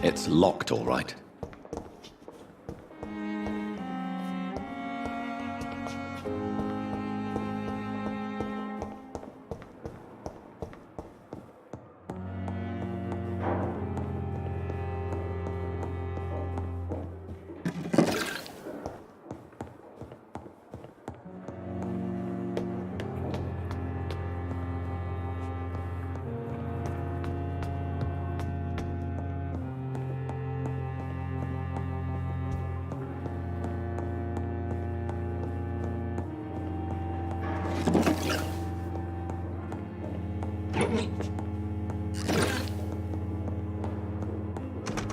It's locked, all right.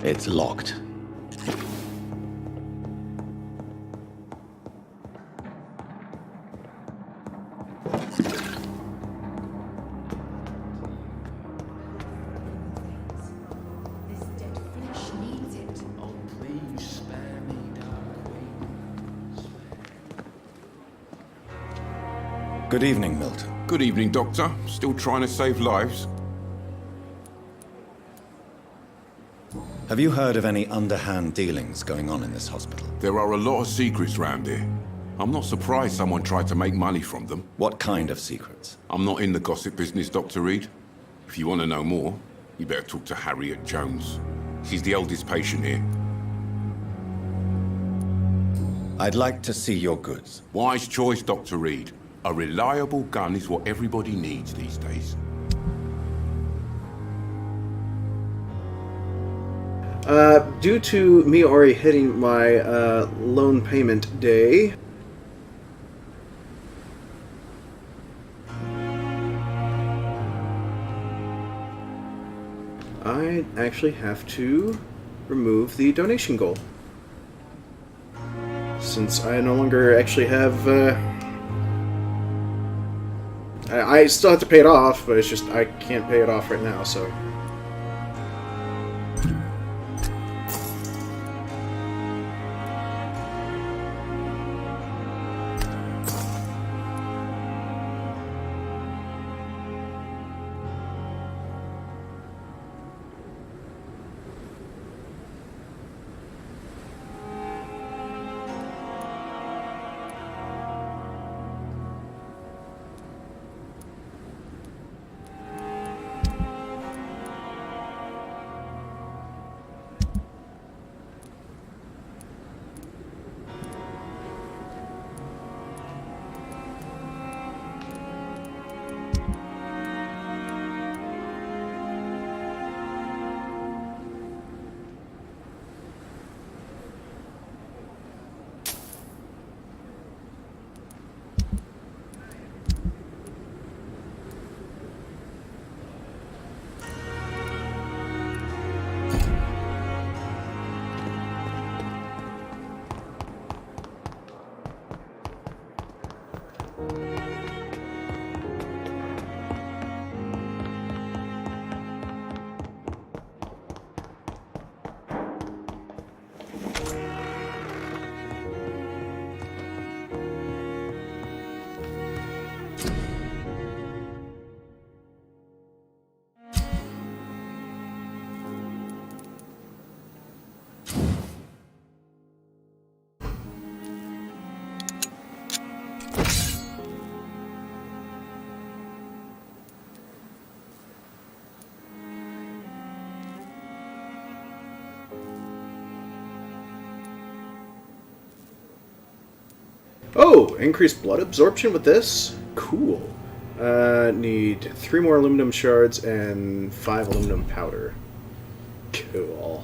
It's locked. Good evening, Milton. Good evening, Doctor. Still trying to save lives? Have you heard of any underhand dealings going on in this hospital? There are a lot of secrets round here. I'm not surprised someone tried to make money from them. What kind of secrets? I'm not in the gossip business, Dr. Reed. If you want to know more, you better talk to Harriet Jones. She's the eldest patient here. I'd like to see your goods. Wise choice, Dr. Reed. A reliable gun is what everybody needs these days. Due to me already hitting my loan payment day, I actually have to remove the donation goal. Since I no longer actually have... I still have to pay it off, but it's just I can't pay it off right now, so... Oh, increased blood absorption with this? Cool. Need 3 more aluminum shards and 5 aluminum powder. Cool.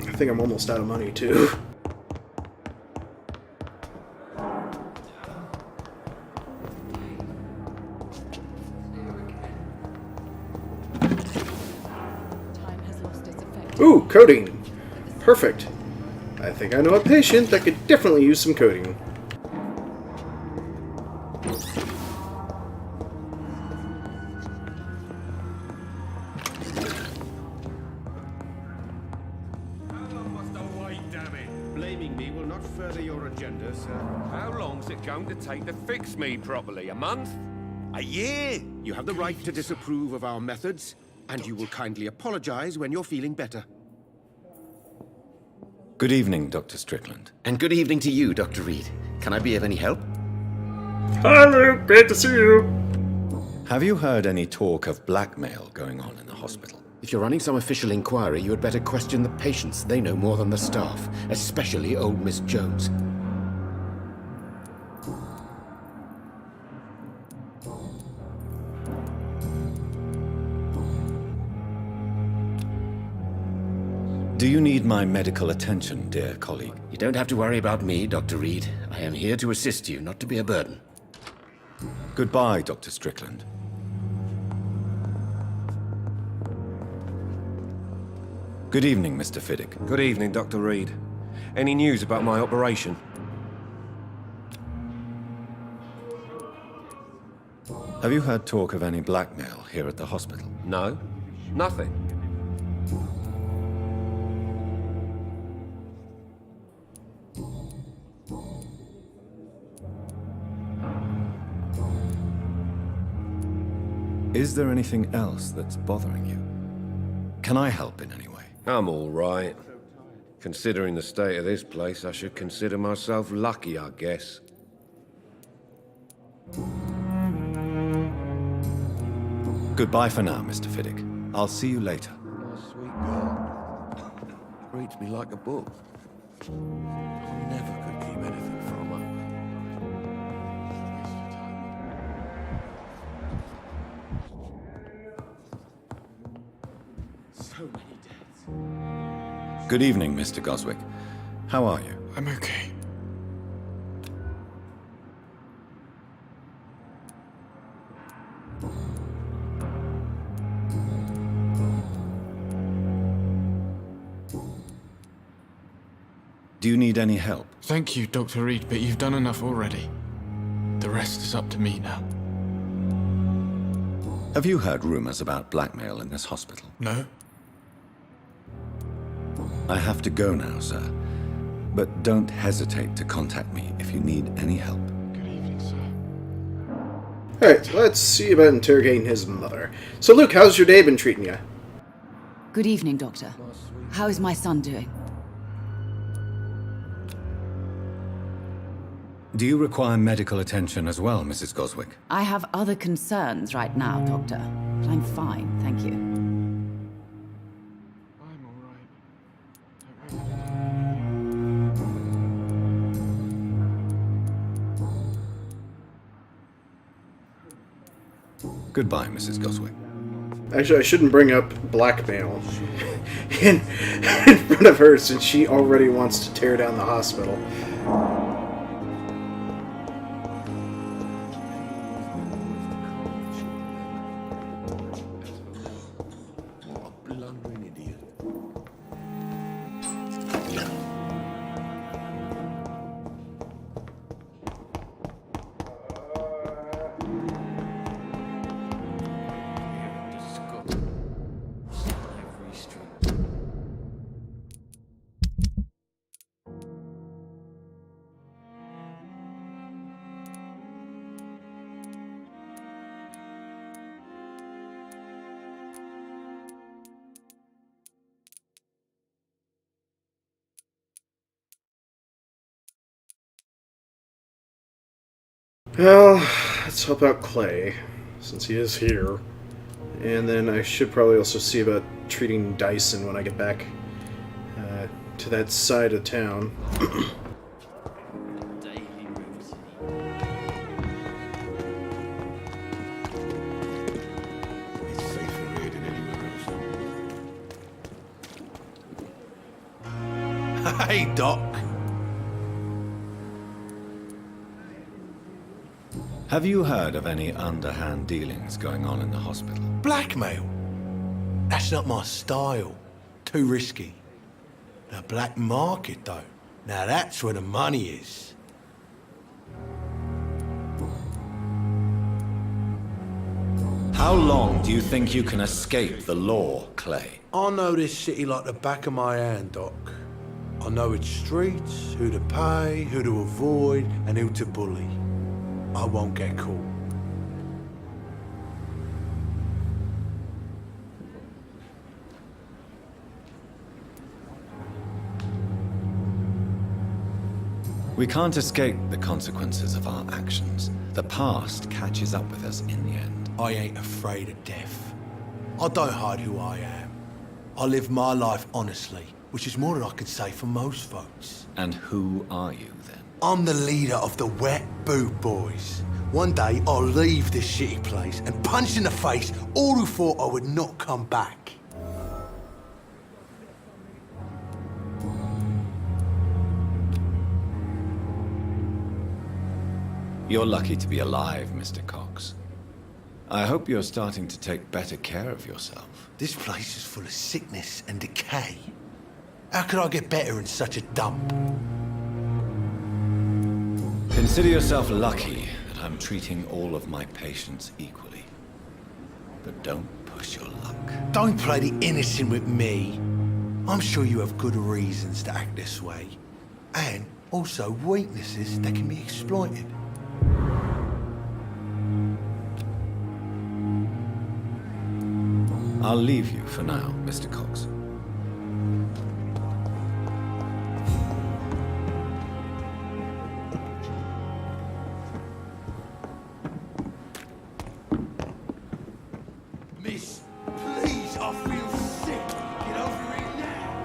I think I'm almost out of money, too. Ooh, coding! Perfect. I think I know a patient that could definitely use some coding. Blaming me will not further your agenda, sir. How long's it going to take to fix me properly? A month? A year? You have the right to disapprove of our methods, and you will kindly apologize when you're feeling better. Good evening, Dr. Strickland. And good evening to you, Dr. Reed. Can I be of any help? Hi, Luke. Great to see you. Have you heard any talk of blackmail going on in the hospital? If you're running some official inquiry, you had better question the patients. They know more than the staff, especially old Miss Jones. Do you need my medical attention, dear colleague? You don't have to worry about me, Dr. Reed. I am here to assist you, not to be a burden. Goodbye, Dr. Strickland. Good evening, Mr. Fiddick. Good evening, Dr. Reed. Any news about my operation? Have you heard talk of any blackmail here at the hospital? No. Nothing. Is there anything else that's bothering you? Can I help in any way? I'm all right. Considering the state of this place, I should consider myself lucky, I guess. Goodbye for now, Mr. Fiddick. I'll see you later. My sweet girl. Reads me like a book. I never could keep anything from her. So many deaths. Good evening, Mr. Goswick. How are you? I'm okay. Do you need any help? Thank you, Dr. Reed, but you've done enough already. The rest is up to me now. Have you heard rumors about blackmail in this hospital? No? I have to go now, sir. But don't hesitate to contact me if you need any help. Good evening, sir. Alright, let's see about interrogating his mother. So, Luke, how's your day been treating you? Good evening, Doctor. How is my son doing? Do you require medical attention as well, Mrs. Goswick? I have other concerns right now, Doctor. But I'm fine, thank you. I'm alright. Goodbye, Mrs. Goswick. Actually, I shouldn't bring up blackmail in front of her since she already wants to tear down the hospital. Blundering idiot. Well, let's help out Clay, since he is here. And then I should probably also see about treating Dyson when I get back to that side of town. It's safer here than anywhere else. Hey, Doc. Have you heard of any underhand dealings going on in the hospital? Blackmail? That's not my style. Too risky. The black market, though. Now that's where the money is. How long do you think you can escape the law, Clay? I know this city like the back of my hand, Doc. I know its streets, who to pay, who to avoid, and who to bully. I won't get caught. We can't escape the consequences of our actions. The past catches up with us in the end. I ain't afraid of death. I don't hide who I am. I live my life honestly, which is more than I can say for most folks. And who are you, then? I'm the leader of the Wet Boot Boys. One day, I'll leave this shitty place and punch in the face all who thought I would not come back. You're lucky to be alive, Mr. Cox. I hope you're starting to take better care of yourself. This place is full of sickness and decay. How could I get better in such a dump? Consider yourself lucky that I'm treating all of my patients equally. But don't push your luck. Don't play the innocent with me. I'm sure you have good reasons to act this way. And also weaknesses that can be exploited. I'll leave you for now, Mr. Cox. Miss, please, I feel sick. Get over here now.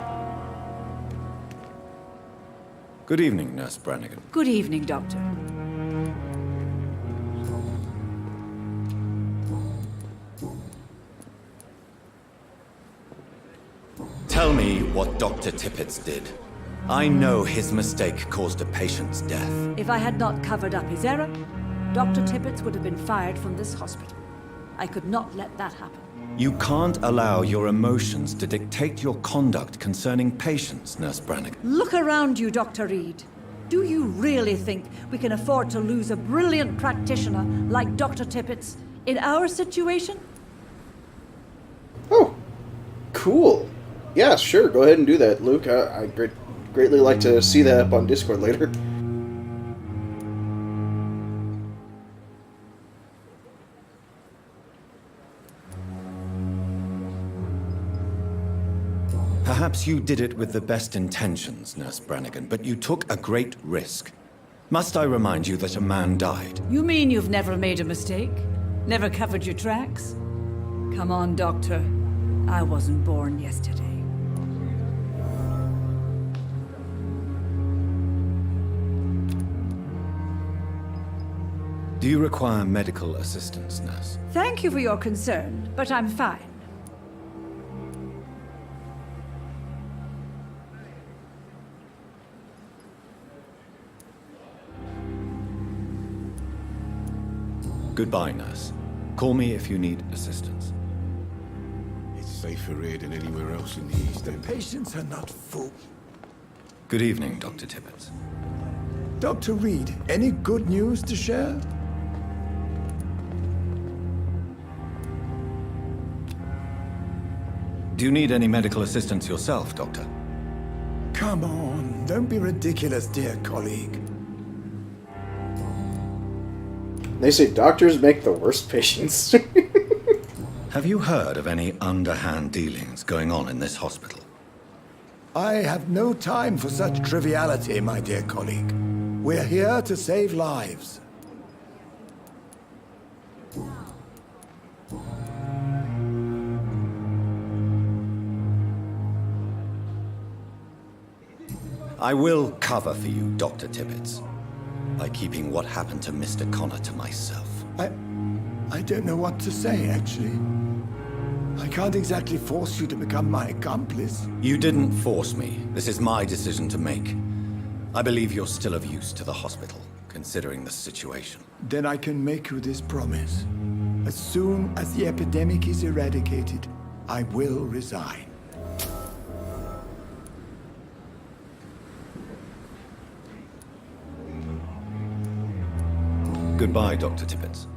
Good evening, Nurse Brannigan. Good evening, Doctor. Tell me what Dr. Tippett did. I know his mistake caused a patient's death. If I had not covered up his error, Dr. Tippett would have been fired from this hospital. I could not let that happen. You can't allow your emotions to dictate your conduct concerning patients, Nurse Brannigan. Look around you, Dr. Reed. Do you really think we can afford to lose a brilliant practitioner like Dr. Tippett's in our situation? Oh, cool. Yeah, sure. Go ahead and do that, Luke. I'd greatly like to see that up on Discord later. Perhaps you did it with the best intentions, Nurse Brannigan, but you took a great risk. Must I remind you that a man died? You mean you've never made a mistake? Never covered your tracks? Come on, Doctor. I wasn't born yesterday. Do you require medical assistance, nurse? Thank you for your concern, but I'm fine. Goodbye, nurse. Call me if you need assistance. It's safer here than anywhere else in the East End. Patients are not full. Good evening, Dr. Tippett. Dr. Reed, any good news to share? Do you need any medical assistance yourself, Doctor? Come on, don't be ridiculous, dear colleague. They say doctors make the worst patients. Have you heard of any underhand dealings going on in this hospital? I have no time for such triviality, my dear colleague. We're here to save lives. I will cover for you, Dr. Tibbets, by keeping what happened to Mr. Connor to myself. I don't know what to say, actually. I can't exactly force you to become my accomplice. You didn't force me. This is my decision to make. I believe you're still of use to the hospital, considering the situation. Then I can make you this promise. As soon as the epidemic is eradicated, I will resign. Goodbye, Dr. Tibbets.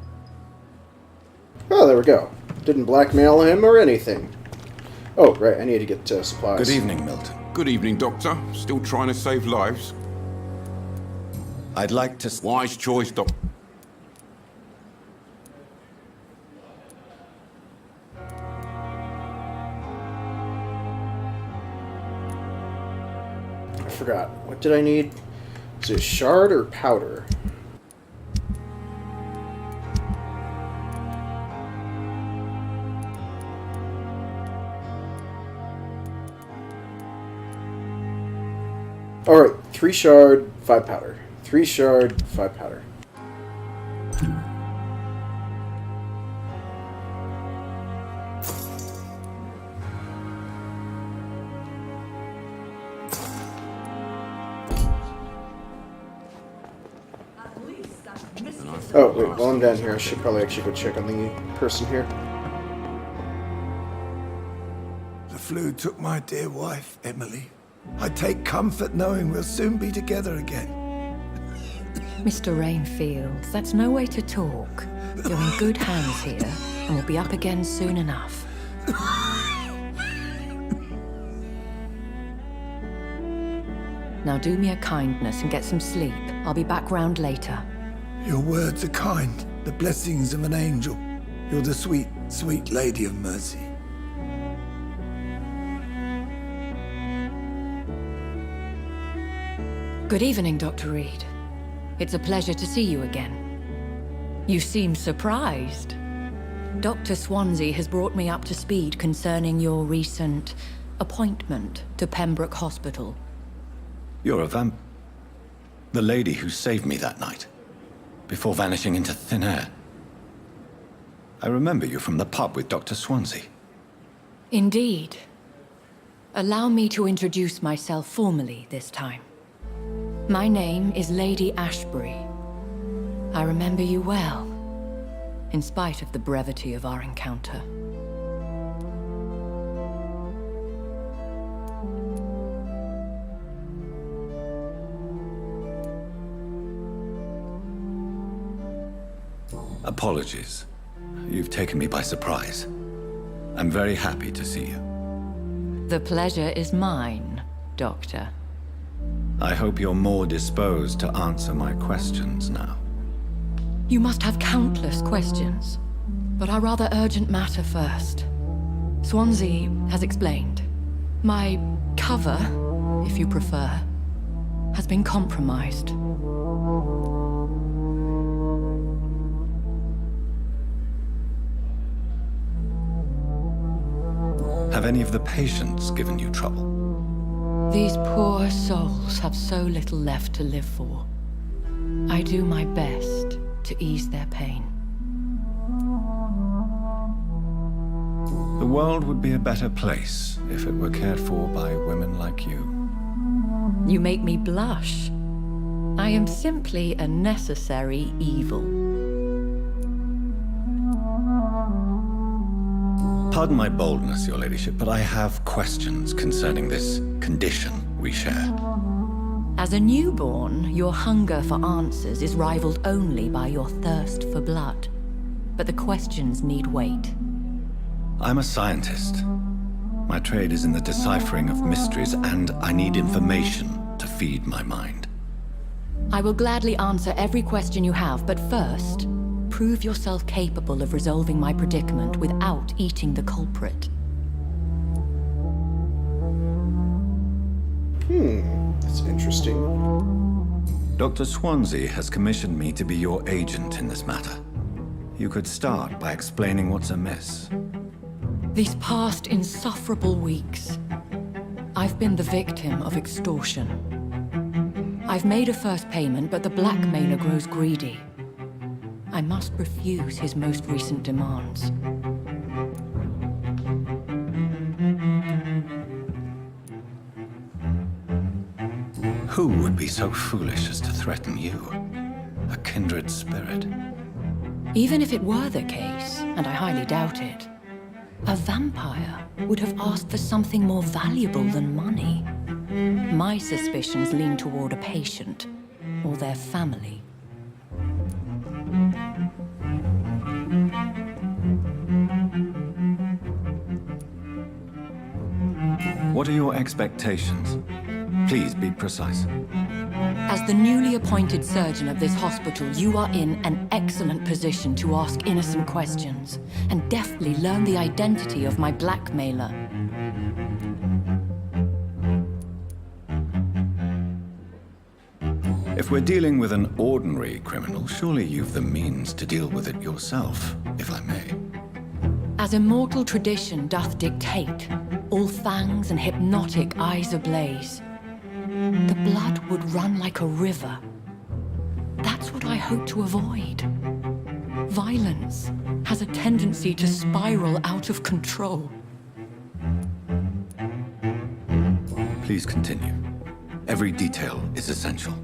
Oh, there we go. Didn't blackmail him or anything. Oh, right, I need to get supplies. Good evening, Milton. Good evening, Doctor. Still trying to save lives? I'd like to... Wise choice, Doc. I forgot. What did I need? Is it shard or powder? Alright, 3 shard, 5 powder. 3 shard, 5 powder. Oh, wait, while I'm down here, I should probably actually go check on the person here. The flu took my dear wife, Emily. I take comfort knowing we'll soon be together again. Mr. Rainfield, that's no way to talk. You're in good hands here, and we'll be up again soon enough. Now do me a kindness and get some sleep. I'll be back round later. Your words are kind, the blessings of an angel. You're the sweet, sweet Lady of Mercy. Good evening, Dr. Reed. It's a pleasure to see you again. You seem surprised. Dr. Swansea has brought me up to speed concerning your recent appointment to Pembroke Hospital. You're a the lady who saved me that night, before vanishing into thin air. I remember you from the pub with Dr. Swansea. Indeed. Allow me to introduce myself formally this time. My name is Lady Ashbury. I remember you well, in spite of the brevity of our encounter. Apologies. You've taken me by surprise. I'm very happy to see you. The pleasure is mine, Doctor. I hope you're more disposed to answer my questions now. You must have countless questions, but our rather urgent matter first. Swansea has explained. My cover, if you prefer, has been compromised. Have any of the patients given you trouble? These poor souls have so little left to live for. I do my best to ease their pain. The world would be a better place if it were cared for by women like you. You make me blush. I am simply a necessary evil. Pardon my boldness, Your Ladyship, but I have questions concerning this condition we share. As a newborn, your hunger for answers is rivaled only by your thirst for blood. But the questions need wait. I'm a scientist. My trade is in the deciphering of mysteries, and I need information to feed my mind. I will gladly answer every question you have, but first, prove yourself capable of resolving my predicament without eating the culprit. That's interesting. Dr. Swansea has commissioned me to be your agent in this matter. You could start by explaining what's amiss. These past insufferable weeks, I've been the victim of extortion. I've made a first payment, but the blackmailer grows greedy. I must refuse his most recent demands. Who would be so foolish as to threaten you? A kindred spirit. Even if it were the case, and I highly doubt it, a vampire would have asked for something more valuable than money. My suspicions lean toward a patient, or their family. What are your expectations? Please be precise. As the newly appointed surgeon of this hospital, you are in an excellent position to ask innocent questions and deftly learn the identity of my blackmailer. If we're dealing with an ordinary criminal, surely you've the means to deal with it yourself, if I may. As immortal tradition doth dictate, all fangs and hypnotic eyes ablaze, the blood would run like a river. That's what I hope to avoid. Violence has a tendency to spiral out of control. Please continue. Every detail is essential.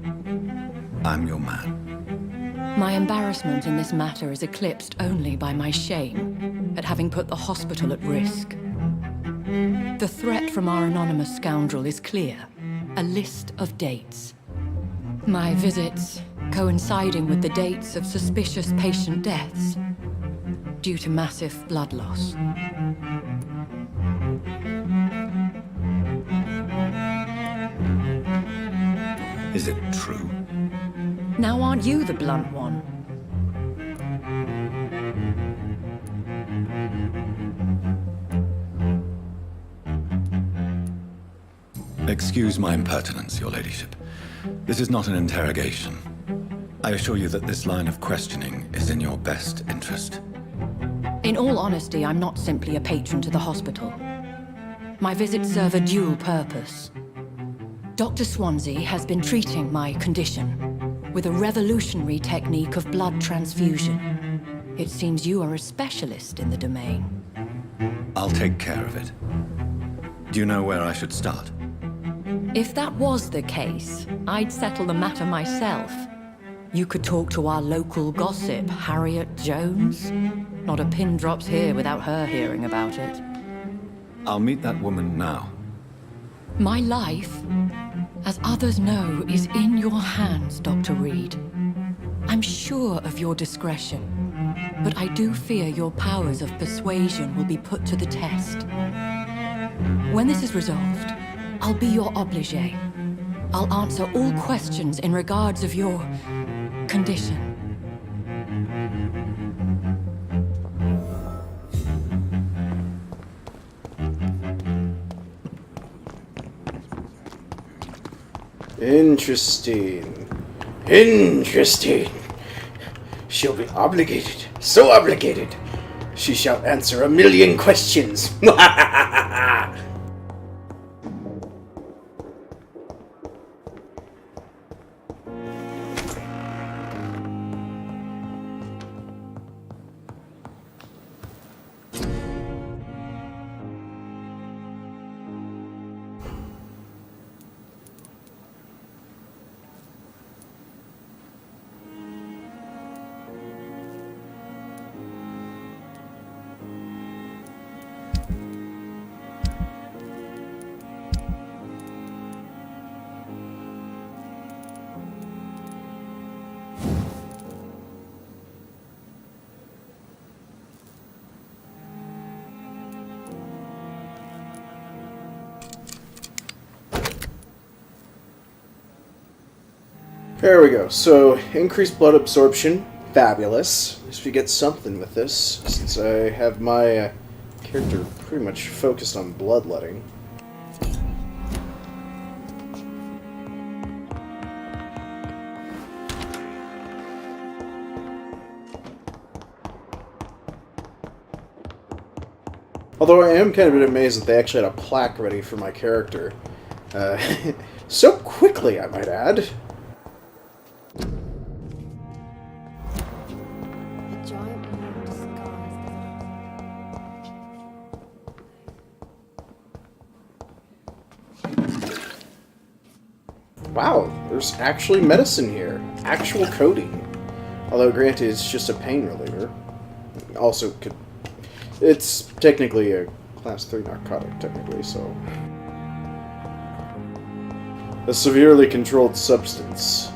I'm your man. My embarrassment in this matter is eclipsed only by my shame at having put the hospital at risk. The threat from our anonymous scoundrel is clear. A list of dates. My visits coinciding with the dates of suspicious patient deaths due to massive blood loss. Is it true? Now aren't you the blunt one? Excuse my impertinence, your ladyship. This is not an interrogation. I assure you that this line of questioning is in your best interest. In all honesty, I'm not simply a patron to the hospital. My visits serve a dual purpose. Dr. Swansea has been treating my condition with a revolutionary technique of blood transfusion. It seems you are a specialist in the domain. I'll take care of it. Do you know where I should start? If that was the case, I'd settle the matter myself. You could talk to our local gossip, Harriet Jones. Not a pin drops here without her hearing about it. I'll meet that woman now. My life, as others know, is in your hands, Dr. Reed. I'm sure of your discretion, but I do fear your powers of persuasion will be put to the test. When this is resolved, I'll be your obligé. I'll answer all questions in regards of your condition. Interesting. Interesting. She'll be obligated. So obligated. She shall answer 1,000,000 questions. There we go. So, increased blood absorption. Fabulous. At least we get something with this, since I have my character pretty much focused on bloodletting. Although I am kind of a bit amazed that they actually had a plaque ready for my character. So quickly, I might add. Wow, there's actually medicine here. Actual codeine. Although, granted, it's just a pain reliever. Also, it's technically a Class 3 narcotic, technically, so... A severely controlled substance.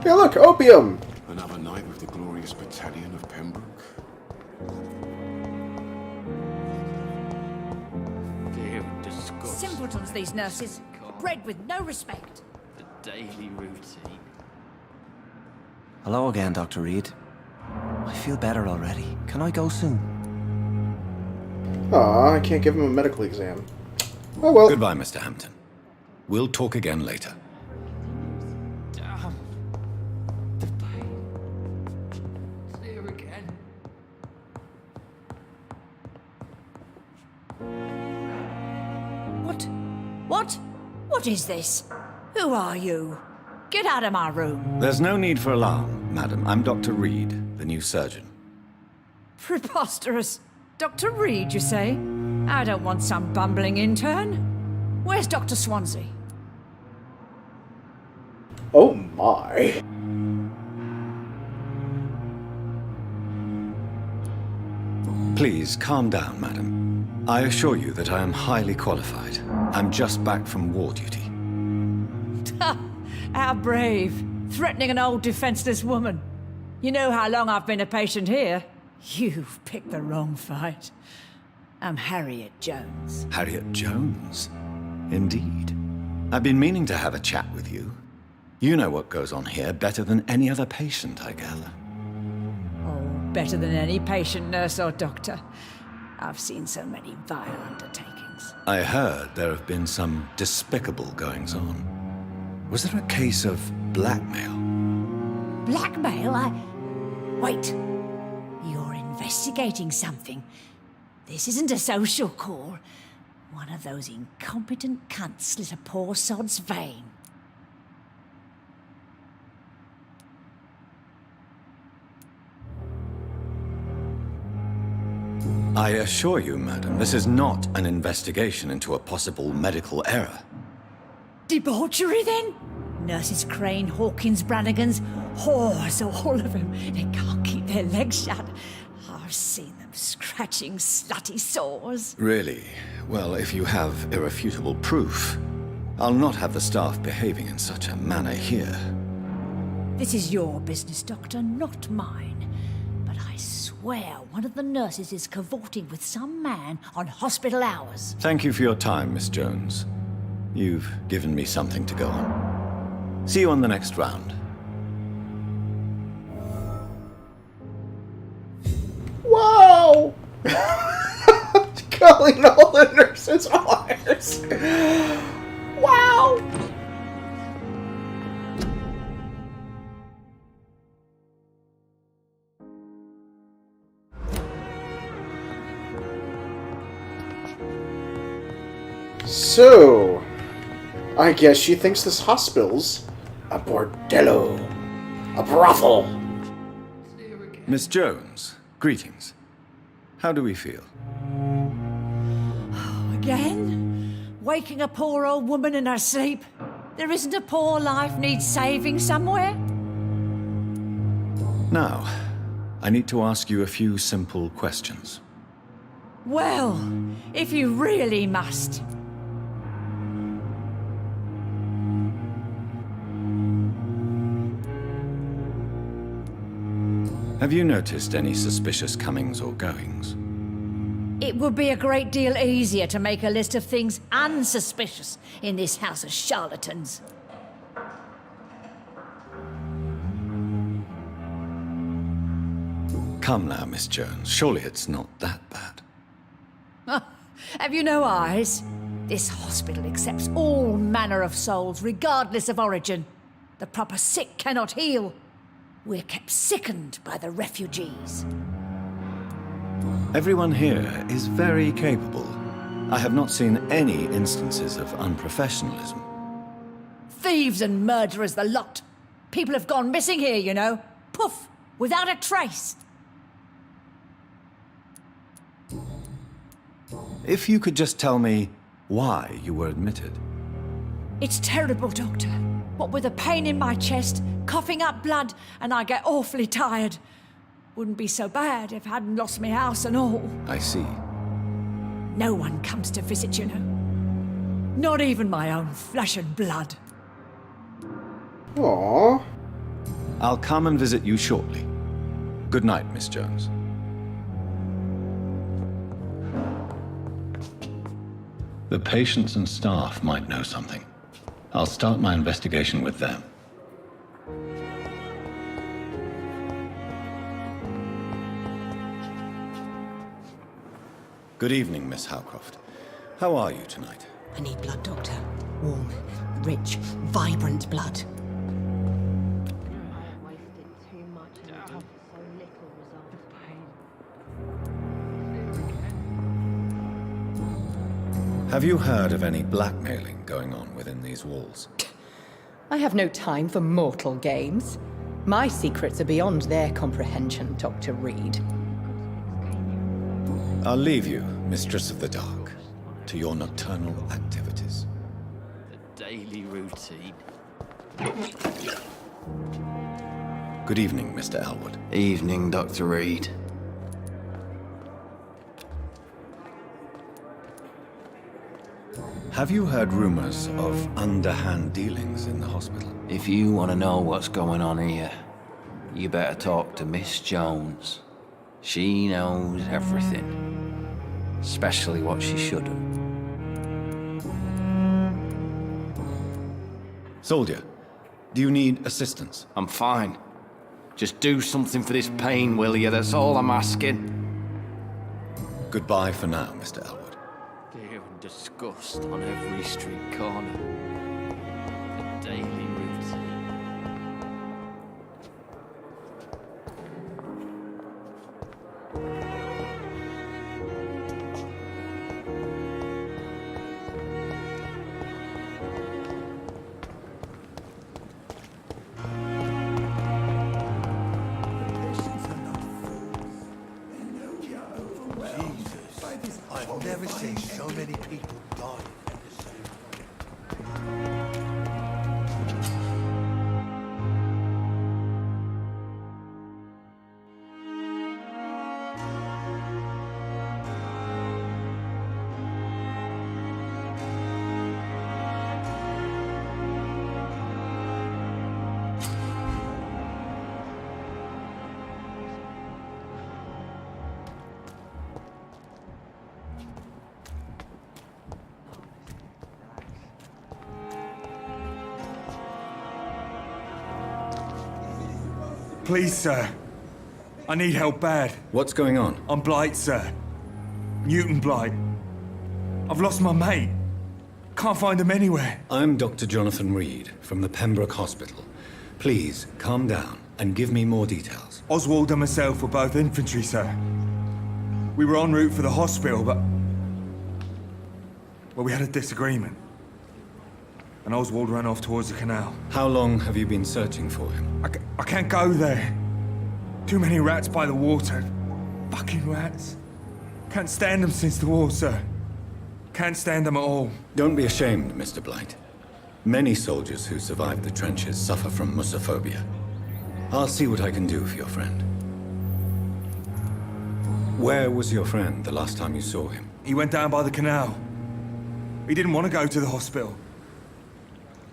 Hey, look, opium! Another night with the glorious battalion of Pembroke. Simpletons, these nurses. Bred with no respect. The daily routine. Hello again, Dr. Reed. I feel better already. Can I go soon? Aw, I can't give him a medical exam. Oh well. Goodbye, Mr. Hampton. We'll talk again later. Damn. The pain. It's there again. What? What? What is this? Who are you? Get out of my room. There's no need for alarm, madam. I'm Dr. Reed, the new surgeon. Preposterous. Dr. Reed, you say? I don't want some bumbling intern. Where's Dr. Swansea? Oh my. Please, calm down, madam. I assure you that I am highly qualified. I'm just back from war duty. How brave. Threatening an old defenseless woman. You know how long I've been a patient here? You've picked the wrong fight. I'm Harriet Jones. Harriet Jones? Indeed. I've been meaning to have a chat with you. You know what goes on here better than any other patient, I gather. Oh, better than any patient, nurse, or doctor. I've seen so many vile undertakings. I heard there have been some despicable goings-on. Was there a case of blackmail? Blackmail? Wait. You're investigating something. This isn't a social call. One of those incompetent cunts slit a poor sod's vein. I assure you, madam, this is not an investigation into a possible medical error. Debauchery, then? Nurses Crane, Hawkins, Brannigans, whores, all of them. They can't keep their legs shut. I've seen them scratching slutty sores. Really? Well, if you have irrefutable proof, I'll not have the staff behaving in such a manner here. This is your business, Doctor, not mine. But I swear one of the nurses is cavorting with some man on hospital hours. Thank you for your time, Miss Jones. You've given me something to go on. See you on the next round. Wow! Calling all the nurses liars. Wow! So, I guess she thinks this hospital's a bordello, a brothel. Miss Jones, greetings. How do we feel? Again? Waking a poor old woman in her sleep? There isn't a poor life needs saving somewhere? Now, I need to ask you a few simple questions. Well, if you really must. Have you noticed any suspicious comings or goings? It would be a great deal easier to make a list of things unsuspicious in this house of charlatans. Come now, Miss Jones. Surely it's not that bad. Have you no eyes? This hospital accepts all manner of souls, regardless of origin. The proper sick cannot heal. We're kept sickened by the refugees. Everyone here is very capable. I have not seen any instances of unprofessionalism. Thieves and murderers, the lot. People have gone missing here, you know. Poof, without a trace. If you could just tell me why you were admitted. It's terrible, Doctor. What with a pain in my chest, coughing up blood, and I get awfully tired. Wouldn't be so bad if I hadn't lost my house and all. I see. No one comes to visit, you know. Not even my own flesh and blood. Aww. I'll come and visit you shortly. Good night, Miss Jones. The patients and staff might know something. I'll start my investigation with them. Good evening, Miss Howcroft. How are you tonight? I need blood, Doctor. Warm, rich, vibrant blood. Have you heard of any blackmailing going on within these walls? I have no time for mortal games. My secrets are beyond their comprehension, Dr. Reed. I'll leave you, Mistress of the Dark, to your nocturnal activities. The daily routine. Good evening, Mr. Elwood. Evening, Dr. Reed. Have you heard rumors of underhand dealings in the hospital? If you want to know what's going on here, you better talk to Miss Jones. She knows everything. Especially what she shouldn't. Soldier, do you need assistance? I'm fine. Just do something for this pain, will you? That's all I'm asking. Goodbye for now, Mr. Elwood. Fear and disgust on every street corner. The daily routine. I've never seen so many people die at the same time. Please, sir. I need help bad. What's going on? I'm Blight, sir. Newton Blight. I've lost my mate. Can't find him anywhere. I'm Dr. Jonathan Reed from the Pembroke Hospital. Please, calm down and give me more details. Oswald and myself were both infantry, sir. We were en route for the hospital, but... well, we had a disagreement. And Oswald ran off towards the canal. How long have you been searching for him? I can't go there. Too many rats by the water. Fucking rats. Can't stand them since the war, sir. Can't stand them at all. Don't be ashamed, Mr. Blight. Many soldiers who survived the trenches suffer from musophobia. I'll see what I can do for your friend. Where was your friend the last time you saw him? He went down by the canal. He didn't want to go to the hospital.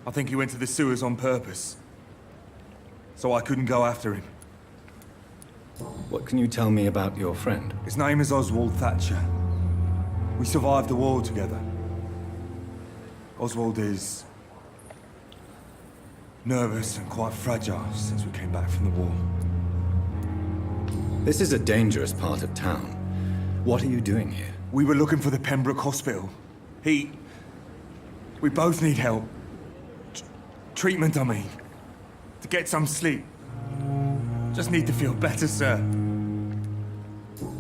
I think he went to the sewers on purpose. So I couldn't go after him. What can you tell me about your friend? His name is Oswald Thatcher. We survived the war together. Oswald is... nervous and quite fragile since we came back from the war. This is a dangerous part of town. What are you doing here? We were looking for the Pembroke Hospital. We both need help. Treatment, I mean. To get some sleep. Just need to feel better, sir.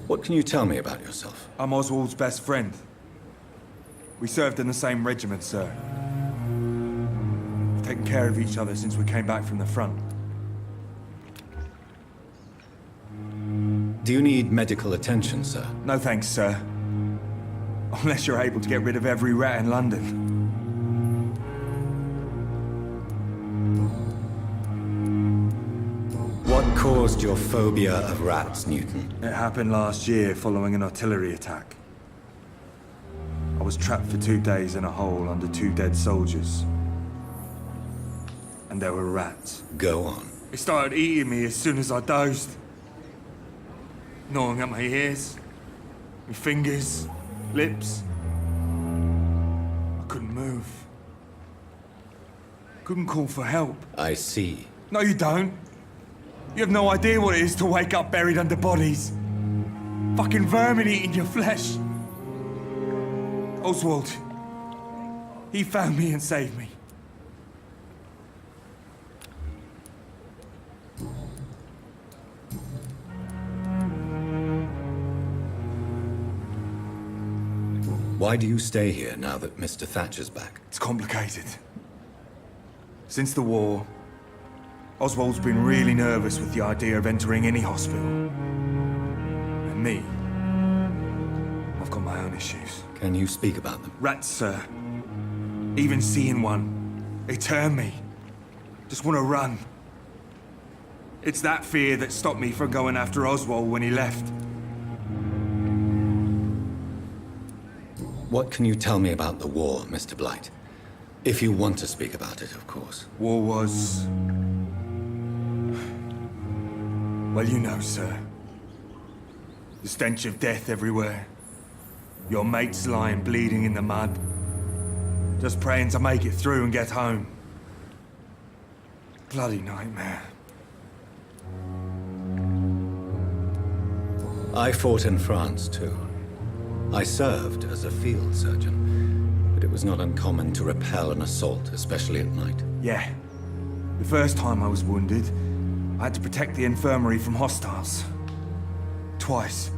What can you tell me about yourself? I'm Oswald's best friend. We served in the same regiment, sir. We've taken care of each other since we came back from the front. Do you need medical attention, sir? No thanks, sir. Unless you're able to get rid of every rat in London. What caused your phobia of rats, Newton? It happened last year following an artillery attack. I was trapped for 2 days in a hole under 2 dead soldiers. And there were rats. Go on. They started eating me as soon as I dozed. Gnawing at my ears, my fingers, lips. I couldn't move. Couldn't call for help. I see. No, you don't. You have no idea what it is to wake up buried under bodies. Fucking vermin eating your flesh. Oswald. He found me and saved me. Why do you stay here now that Mr. Thatcher's back? It's complicated. Since the war, Oswald's been really nervous with the idea of entering any hospital. And me, I've got my own issues. Can you speak about them? Rats, sir. Even seeing one, they turn me. Just want to run. It's that fear that stopped me from going after Oswald when he left. What can you tell me about the war, Mr. Blight? If you want to speak about it, of course. War was... well, you know, sir. The stench of death everywhere. Your mates lying bleeding in the mud. Just praying to make it through and get home. Bloody nightmare. I fought in France, too. I served as a field surgeon, but it was not uncommon to repel an assault, especially at night. Yeah. The first time I was wounded, I had to protect the infirmary from hostiles. Twice.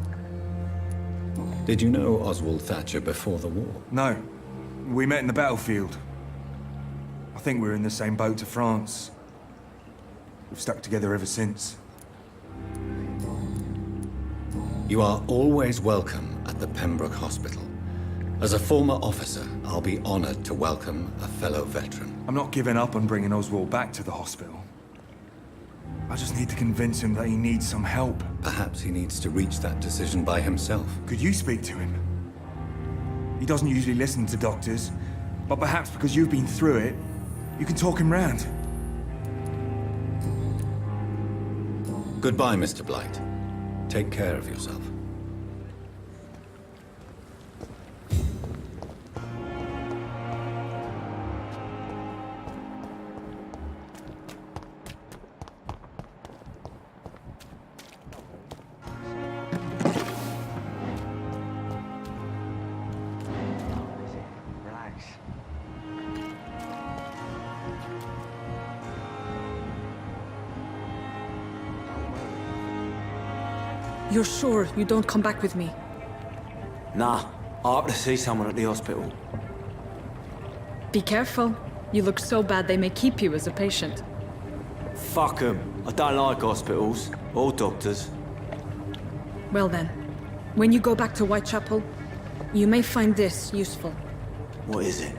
Did you know Oswald Thatcher before the war? No. We met in the battlefield. I think we were in the same boat to France. We've stuck together ever since. You are always welcome at the Pembroke Hospital. As a former officer, I'll be honored to welcome a fellow veteran. I'm not giving up on bringing Oswald back to the hospital. I just need to convince him that he needs some help. Perhaps he needs to reach that decision by himself. Could you speak to him? He doesn't usually listen to doctors, but perhaps because you've been through it, you can talk him round. Goodbye, Mr. Blight. Take care of yourself. You're sure you don't come back with me? Nah, I have to see someone at the hospital. Be careful. You look so bad they may keep you as a patient. Fuck them. I don't like hospitals or doctors. Well then, when you go back to Whitechapel, you may find this useful. What is it?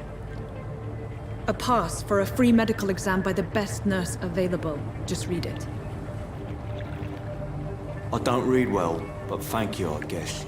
A pass for a free medical exam by the best nurse available. Just read it. I don't read well, but thank you, I guess.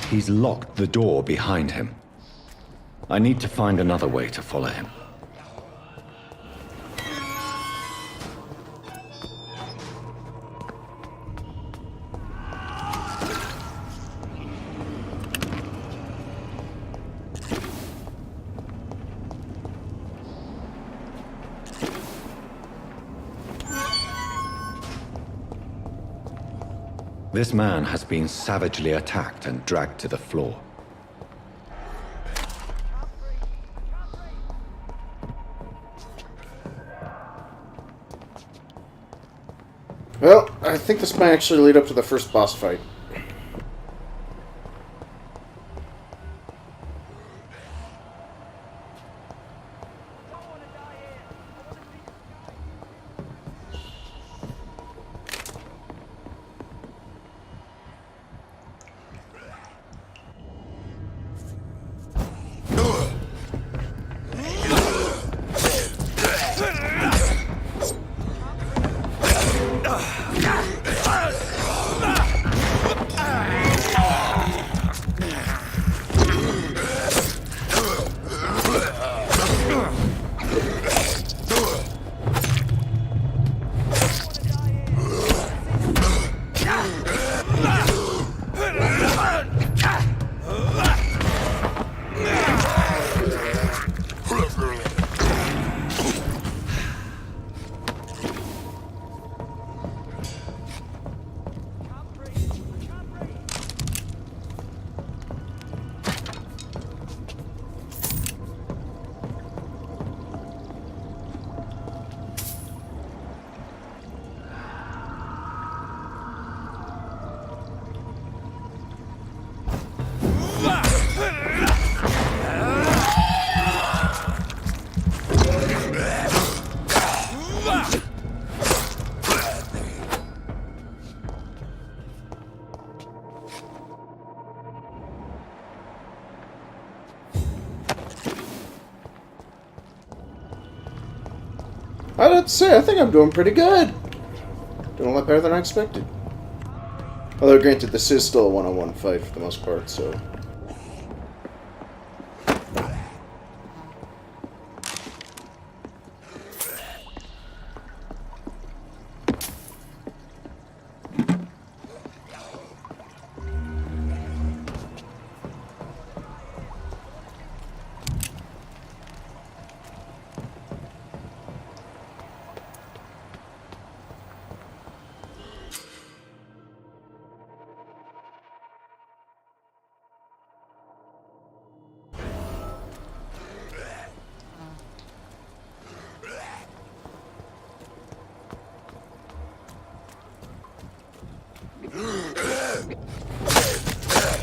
He's locked the door behind him. I need to find another way to follow him. This man has been savagely attacked and dragged to the floor. Well, I think this might actually lead up to the first boss fight. I'd have to say, I think I'm doing pretty good. Doing a lot better than I expected. Although, granted, this is still a one-on-one fight for the most part, so...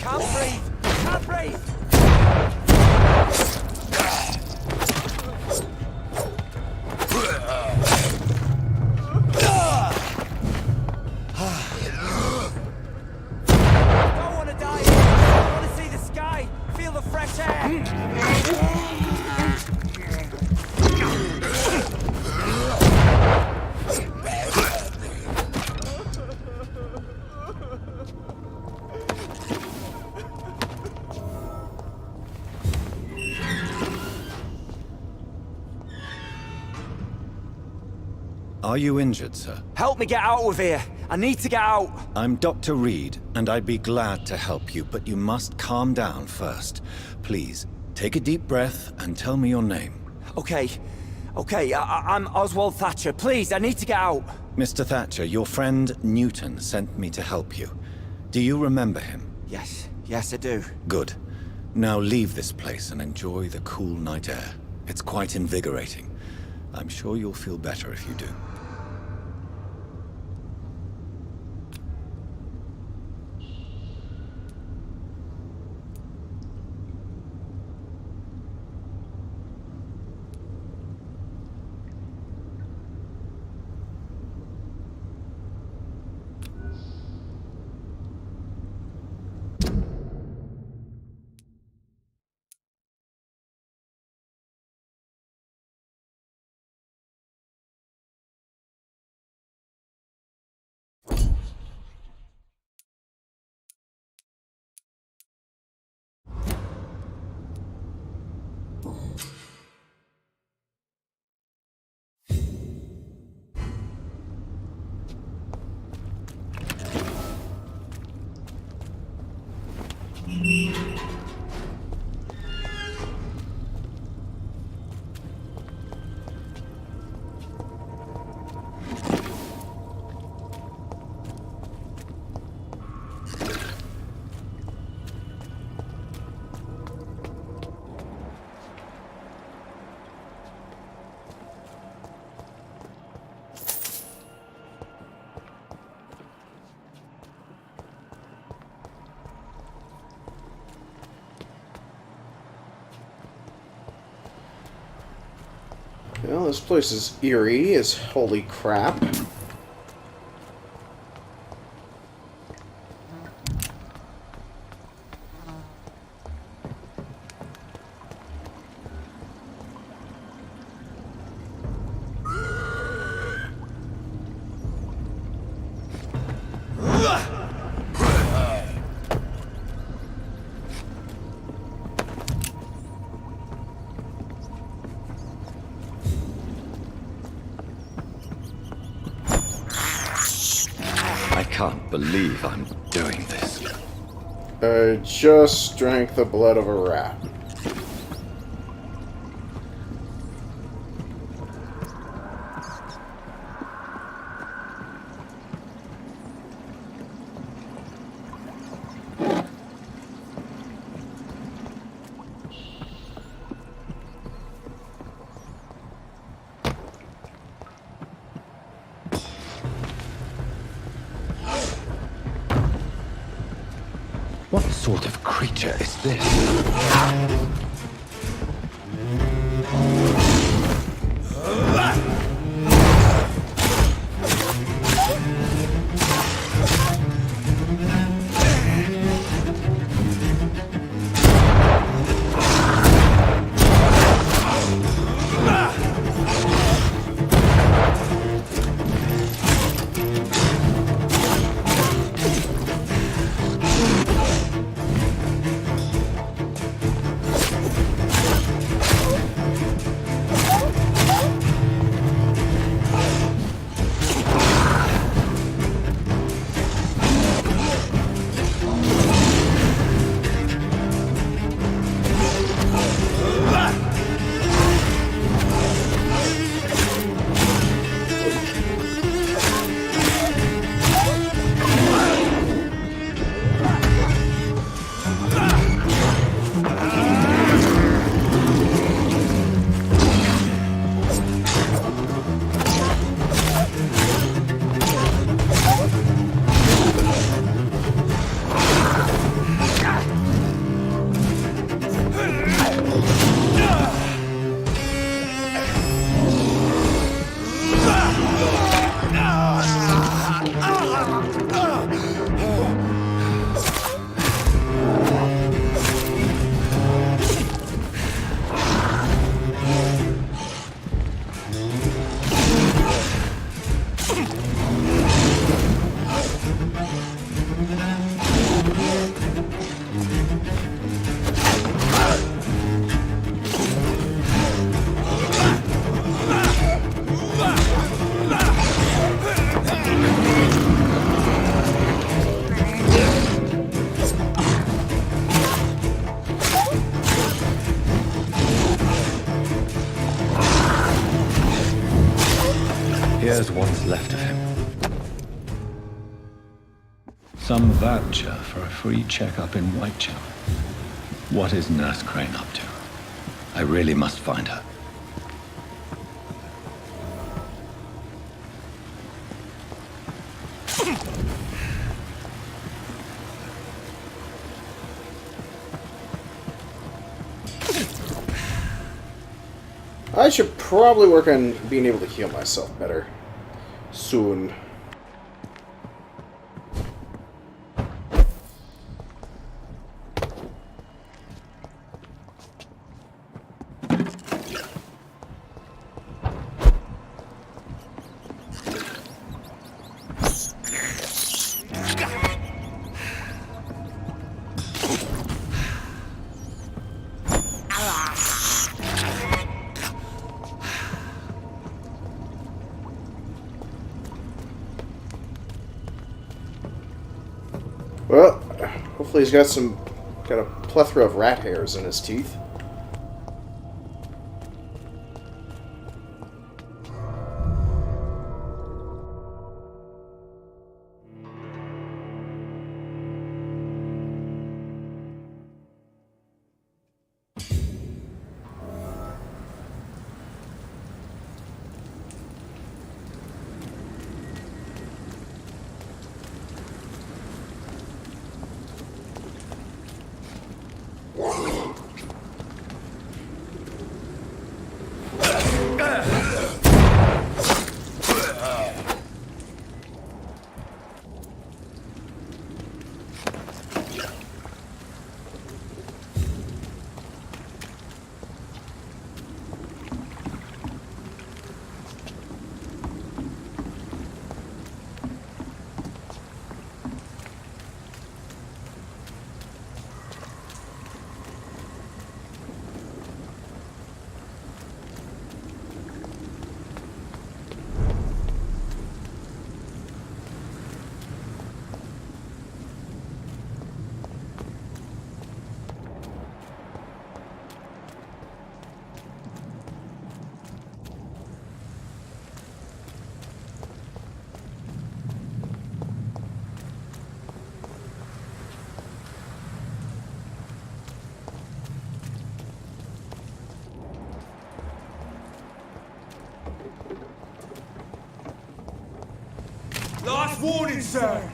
Can't breathe! Can't breathe! I don't want to die here. I want to see the sky, feel the fresh air. Are you injured, sir? Help me get out of here. I need to get out. I'm Dr. Reed, and I'd be glad to help you, but you must calm down first. Please, take a deep breath and tell me your name. Okay. I'm Oswald Thatcher. Please, I need to get out. Mr. Thatcher, your friend Newton sent me to help you. Do you remember him? Yes, I do. Good. Now leave this place and enjoy the cool night air. It's quite invigorating. I'm sure you'll feel better if you do. Well, this place is eerie as holy crap. I can't believe I'm doing this. I just drank the blood of a rat. What sort of creature is this? Here's what's left of him. Some voucher for a free checkup in Whitechapel. What is Nurse Crane up to? I really must find her. I should probably work on being able to heal myself better. Soon. Well, hopefully he's got a plethora of rat hairs in his teeth. Last warning, sir!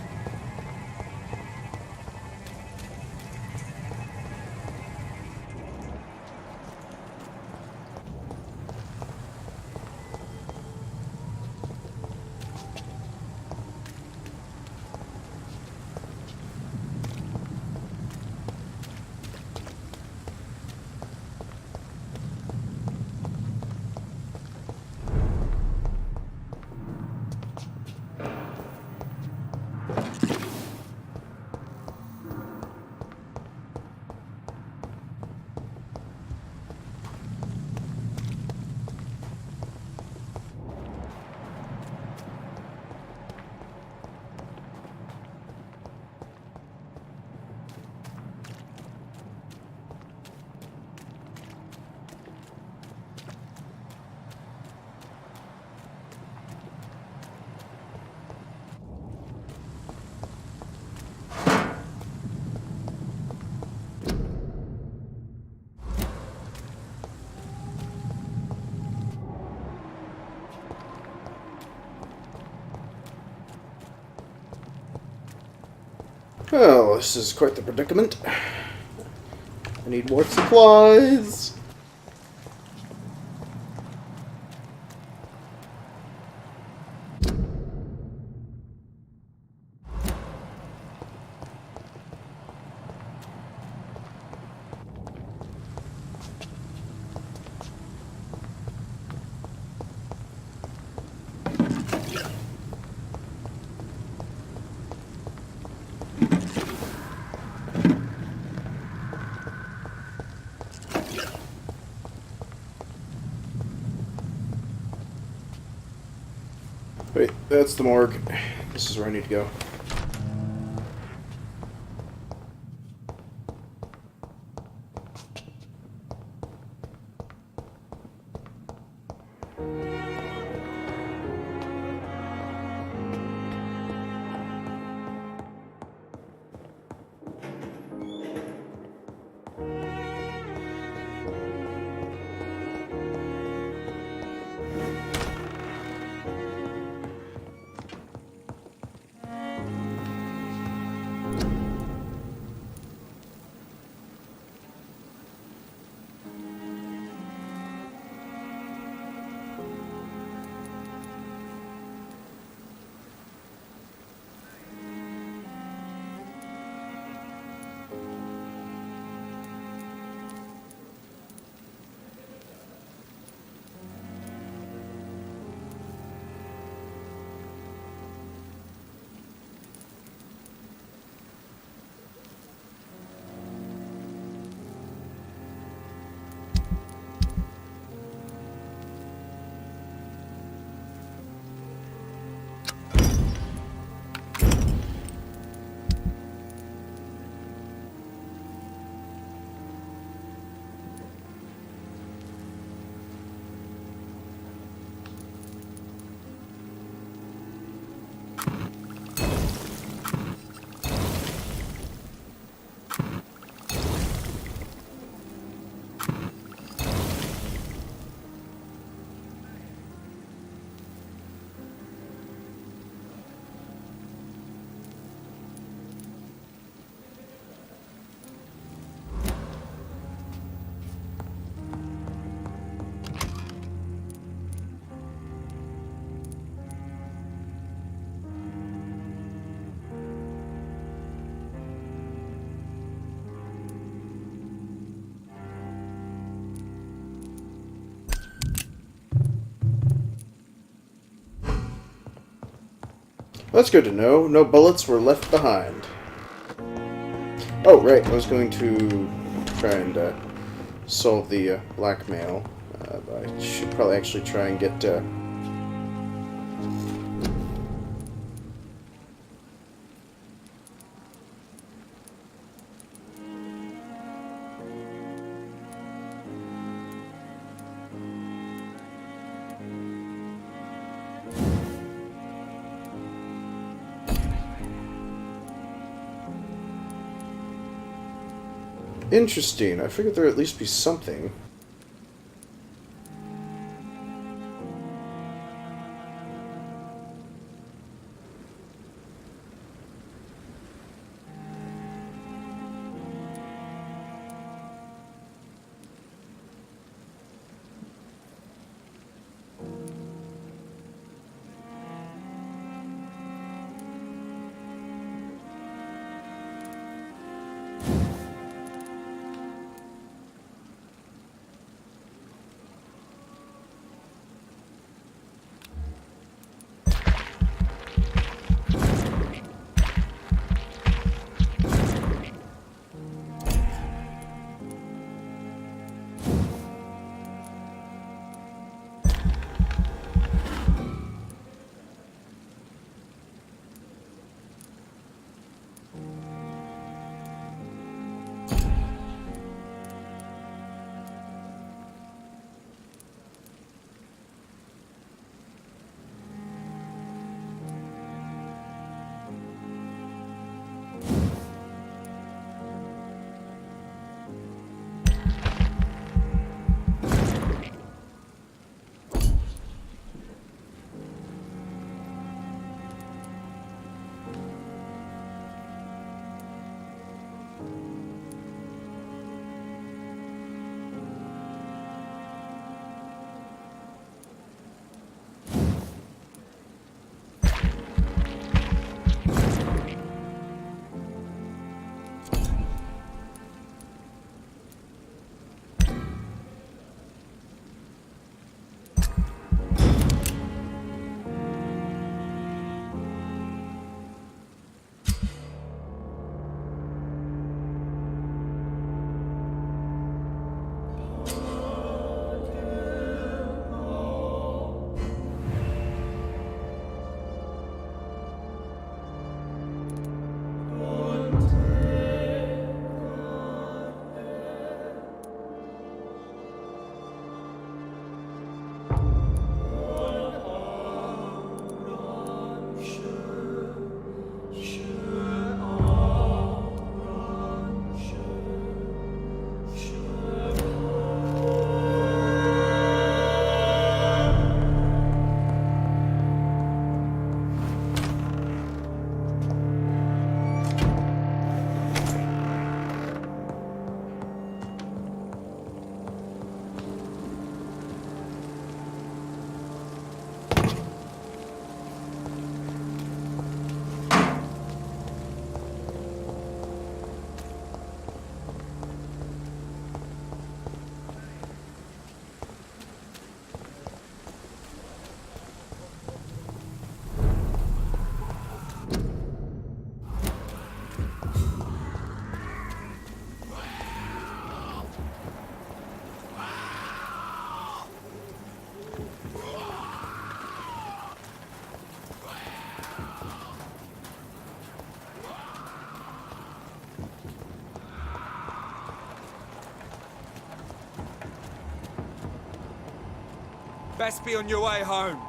Well, this is quite the predicament. I need more supplies. Wait, that's the morgue. This is where I need to go. That's good to know. No bullets were left behind. Oh, right. I was going to try and solve the blackmail. But I should probably actually try and get... Interesting. I figured there'd at least be something. Best be on your way home.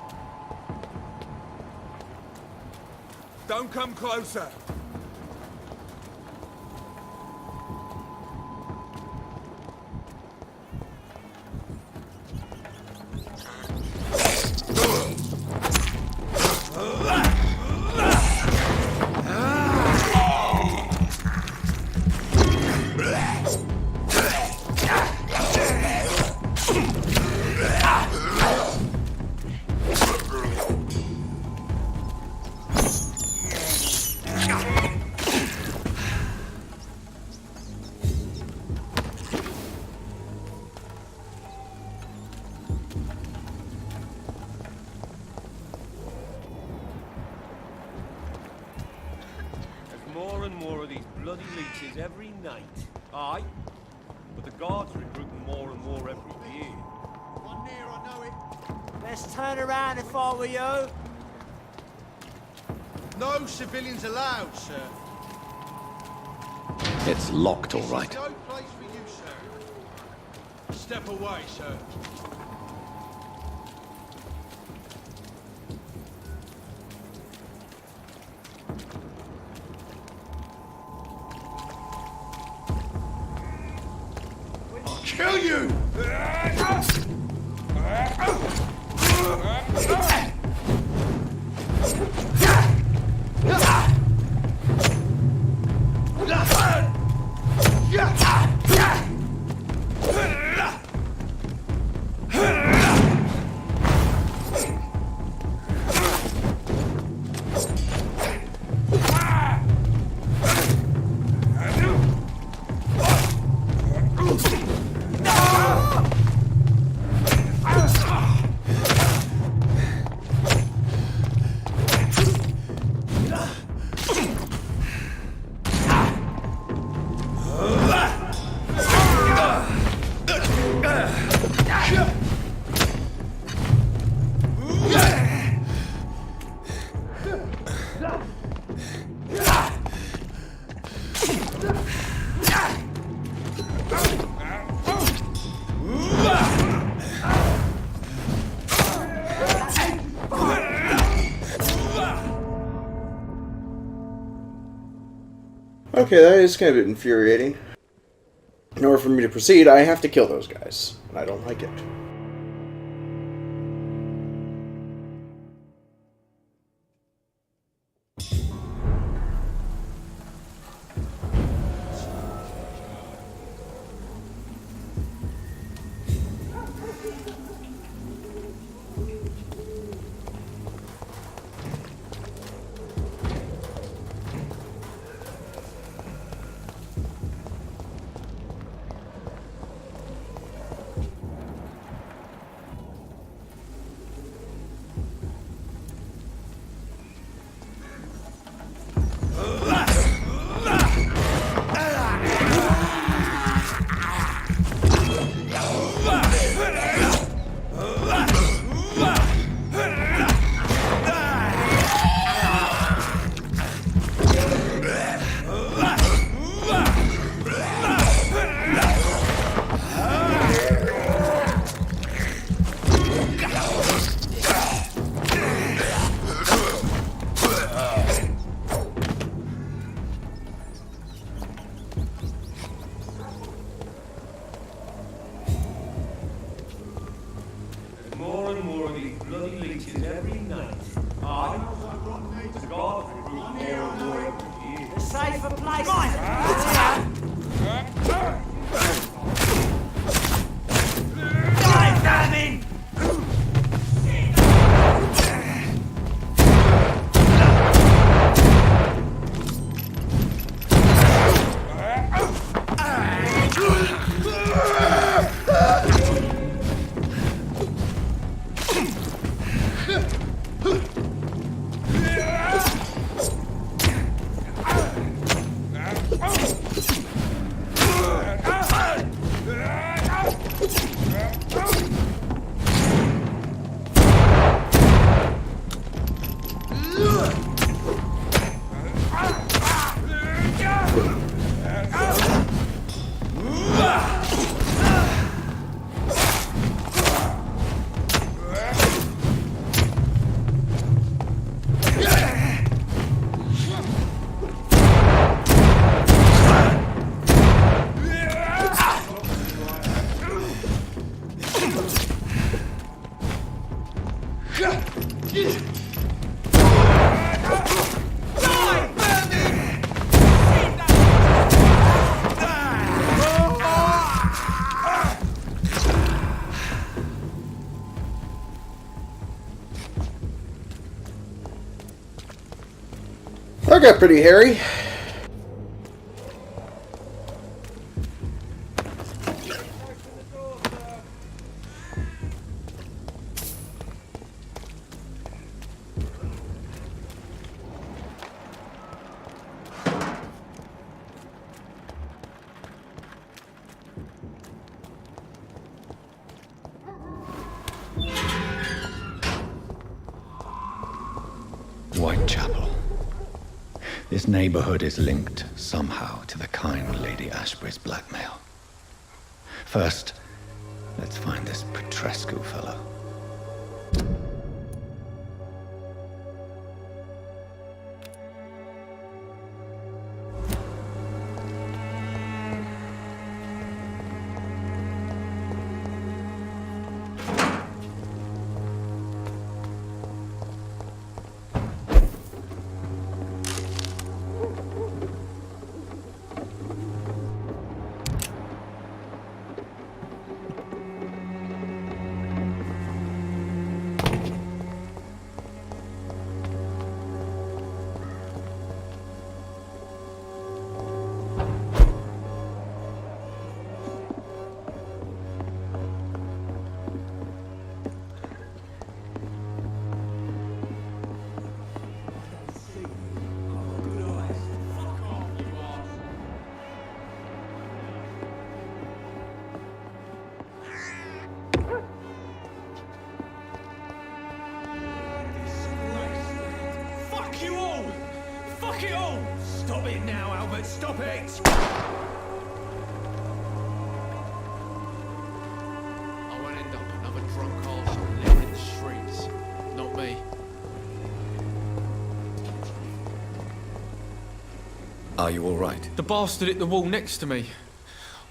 Don't come closer. More and more of these bloody leeches every night. Aye, but the guards recruiting more and more every year. One near, I know it. Let's turn around if I were you. No civilians allowed, sir. It's locked, all right. No place for you, sir. Step away, sir. Kill you! Okay, that is kind of infuriating. In order for me to proceed, I have to kill those guys, and I don't like it. More and more of these bloody leeches every night. Aye, the guards recruit more and more every year. A safer place. Die, vermin! That got pretty hairy. Whitechapel. This neighborhood is linked somehow to the kind Lady Ashbury's blackmail. First, let's find this Petrescu fellow. Fuck it all! Stop it now, Albert, stop it! I won't end up another drunk arsehole living in the streets. Not me. Are you all right? The bastard hit the wall next to me.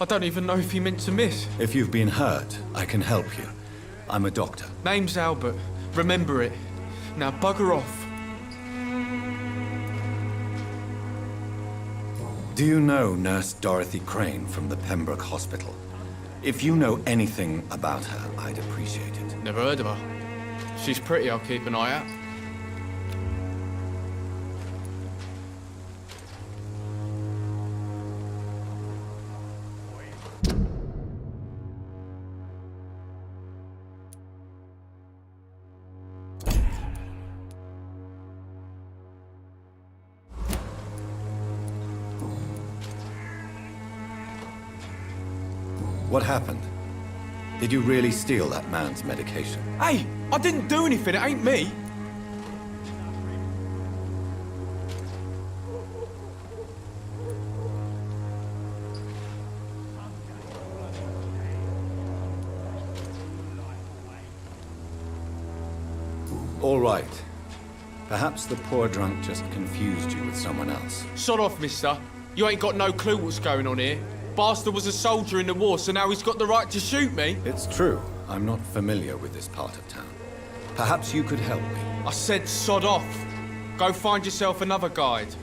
I don't even know if he meant to miss. If you've been hurt, I can help you. I'm a doctor. Name's Albert. Remember it. Now bugger off. Do you know Nurse Dorothy Crane from the Pembroke Hospital? If you know anything about her, I'd appreciate it. Never heard of her. She's pretty, I'll keep an eye out. What happened? Did you really steal that man's medication? Hey, I didn't do anything, it ain't me. All right. Perhaps the poor drunk just confused you with someone else. Sod off, mister. You ain't got no clue what's going on here. Bastard was a soldier in the war, so now he's got the right to shoot me. It's true. I'm not familiar with this part of town. Perhaps you could help me. I said sod off. Go find yourself another guide.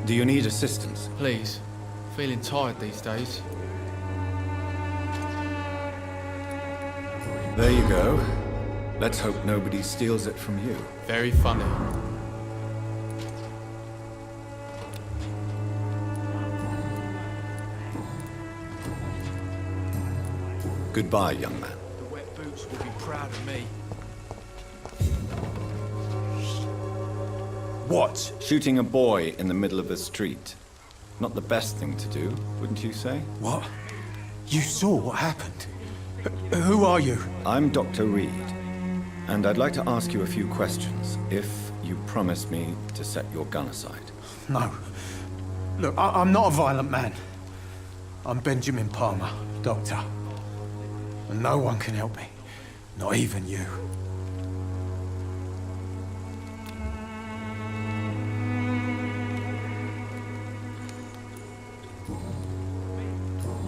Do you need assistance? Please. Feeling tired these days. There you go. Let's hope nobody steals it from you. Very funny. Goodbye, young man. The wet boots will be proud of me. What? Shooting a boy in the middle of the street. Not the best thing to do, wouldn't you say? What? You saw what happened? Who are you? I'm Dr. Reed, and I'd like to ask you a few questions, if you promise me to set your gun aside. No. Look, I'm not a violent man. I'm Benjamin Palmer, doctor. And no one can help me. Not even you.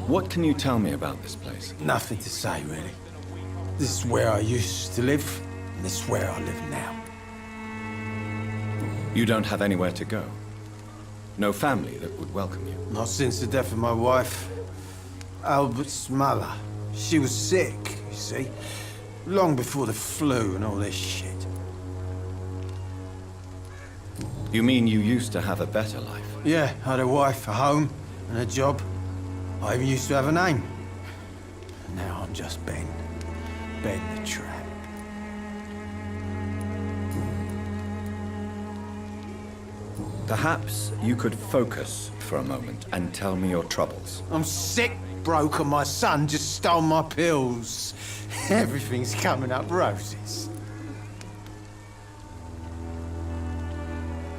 What can you tell me about this place? Nothing to say, really. This is where I used to live, and this is where I live now. You don't have anywhere to go? No family that would welcome you? Not since the death of my wife, Albert's mother. She was sick, you see. Long before the flu and all this shit. You mean you used to have a better life? Yeah, I had a wife, a home, and a job. I even used to have a name. And now I'm just Ben. Ben the Tramp. Perhaps you could focus for a moment and tell me your troubles. I'm sick, broke, and my son just stole my pills. Everything's coming up roses.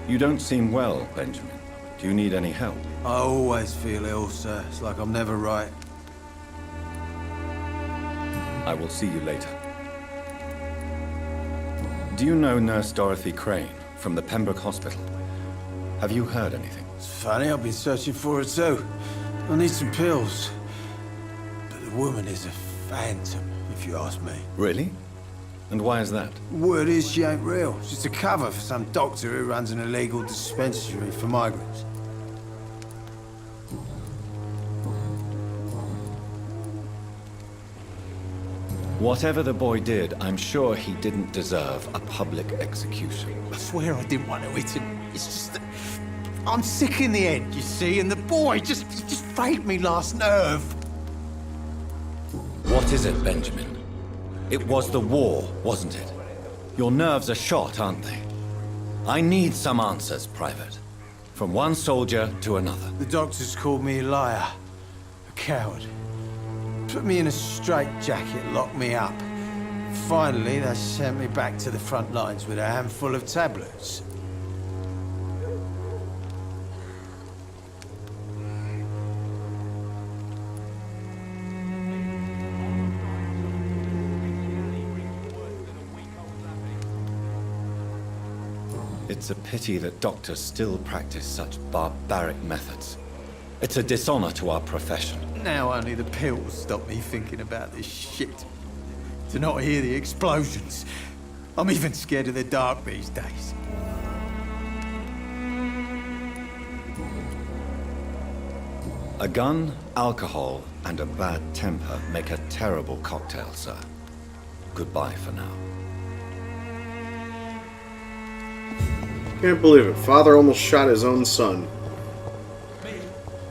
You don't seem well, Benjamin. Do you need any help? I always feel ill, sir. It's like I'm never right. I will see you later. Do you know Nurse Dorothy Crane from the Pembroke Hospital? Have you heard anything? It's funny, I've been searching for her too. I need some pills. But the woman is a phantom, if you ask me. Really? And why is that? Word is she ain't real. She's a cover for some doctor who runs an illegal dispensary for migrants. Whatever the boy did, I'm sure he didn't deserve a public execution. I swear I didn't want to hit him. It's just that I'm sick in the head, you see, and the boy he just frayed me last nerve. What is it, Benjamin? It was the war, wasn't it? Your nerves are shot, aren't they? I need some answers, Private. From one soldier to another. The doctors called me a liar, a coward. Put me in a straitjacket, locked me up. Finally, they sent me back to the front lines with a handful of tablets. It's a pity that doctors still practice such barbaric methods. It's a dishonor to our profession. Now only the pills stop me thinking about this shit. To not hear the explosions. I'm even scared of the dark these days. A gun, alcohol, and a bad temper make a terrible cocktail, sir. Goodbye for now. Can't believe it. Father almost shot his own son.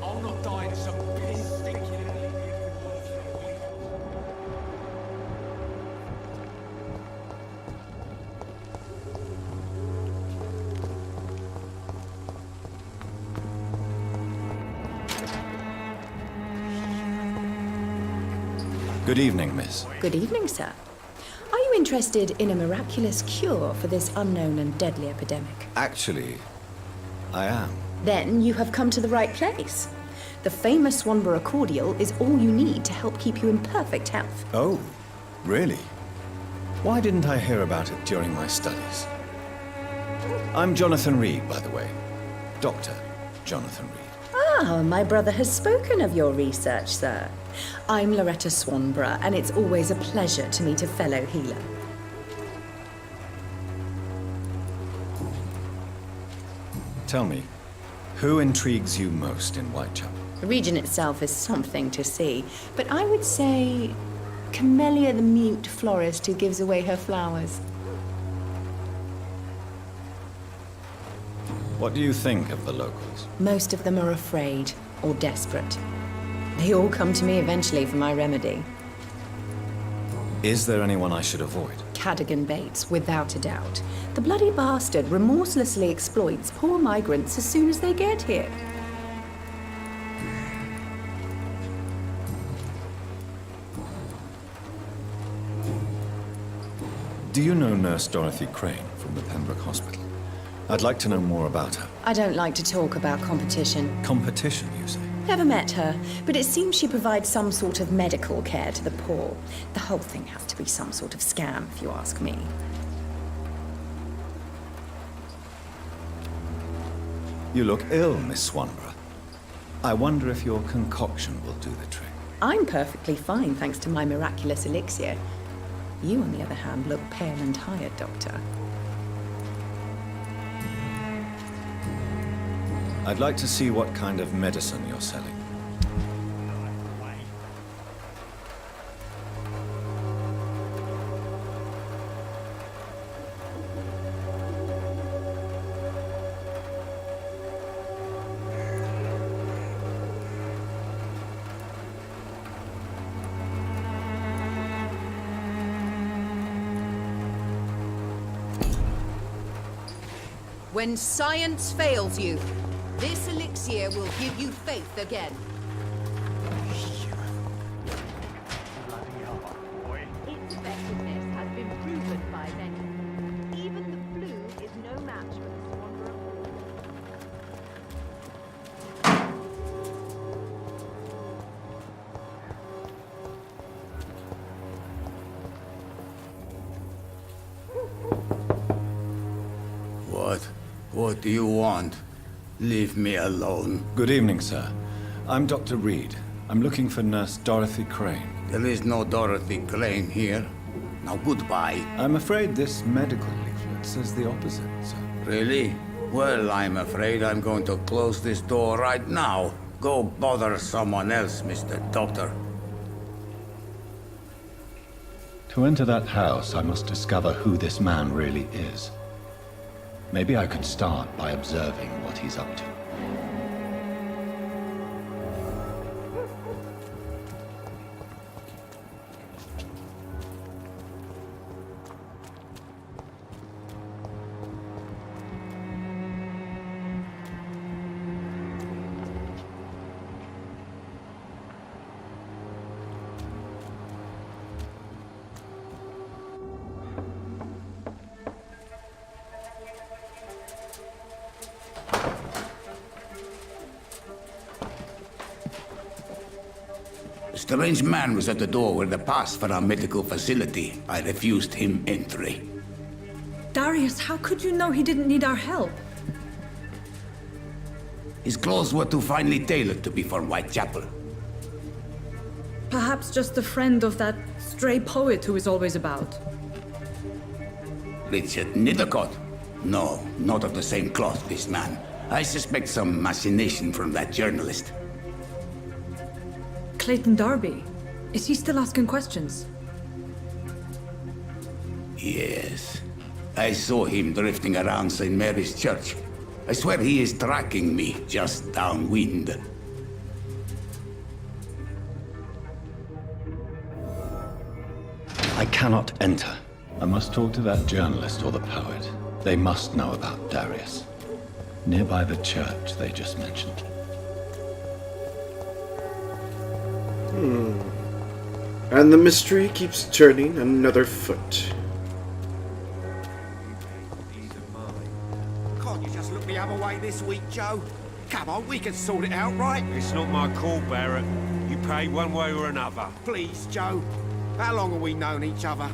I'm not dying of some piss stinking. Good evening, miss. Good evening, sir. Are you interested in a miraculous cure for this unknown and deadly epidemic? Actually, I am. Then you have come to the right place. The famous Swanborough cordial is all you need to help keep you in perfect health. Oh, really? Why didn't I hear about it during my studies? I'm Jonathan Reed, by the way. Dr. Jonathan Reed. Ah, my brother has spoken of your research, sir. I'm Loretta Swanborough, and it's always a pleasure to meet a fellow healer. Tell me, who intrigues you most in Whitechapel? The region itself is something to see, but I would say Camellia the mute florist who gives away her flowers. What do you think of the locals? Most of them are afraid or desperate. They all come to me eventually for my remedy. Is there anyone I should avoid? Cadogan Bates, without a doubt. The bloody bastard remorselessly exploits poor migrants as soon as they get here. Do you know Nurse Dorothy Crane from the Pembroke Hospital? I'd like to know more about her. I don't like to talk about competition. Competition, you say? Never met her, but it seems she provides some sort of medical care to the poor. The whole thing has to be some sort of scam, if you ask me. You look ill, Miss Swanborough. I wonder if your concoction will do the trick. I'm perfectly fine, thanks to my miraculous elixir. You, on the other hand, look pale and tired, Doctor. I'd like to see what kind of medicine you're selling. When science fails you, this elixir will give you faith again. Its effectiveness has been proven by many. Even the flu is no match for the Swanborough. What do you want? Leave me alone. Good evening, sir. I'm Dr. Reed. I'm looking for Nurse Dorothy Crane. There is no Dorothy Crane here. Now goodbye. I'm afraid this medical leaflet says the opposite, sir. Really? Well, I'm afraid I'm going to close this door right now. Go bother someone else, Mr. Doctor. To enter that house, I must discover who this man really is. Maybe I could start by observing what he's up to. A strange man was at the door with a pass for our medical facility. I refused him entry. Darius, how could you know he didn't need our help? His clothes were too finely tailored to be for Whitechapel. Perhaps just a friend of that stray poet who is always about. Richard Nithercott? No, not of the same cloth, this man. I suspect some machination from that journalist. Clayton Darby. Is he still asking questions? Yes. I saw him drifting around St. Mary's Church. I swear he is tracking me just downwind. I cannot enter. I must talk to that journalist or the poet. They must know about Darius. Nearby the church they just mentioned. And the mystery keeps turning another foot. Can't you just look the other way this week, Joe? Come on, we can sort it out, right? It's not my call, Barrett. You pay one way or another. Please, Joe. How long have we known each other?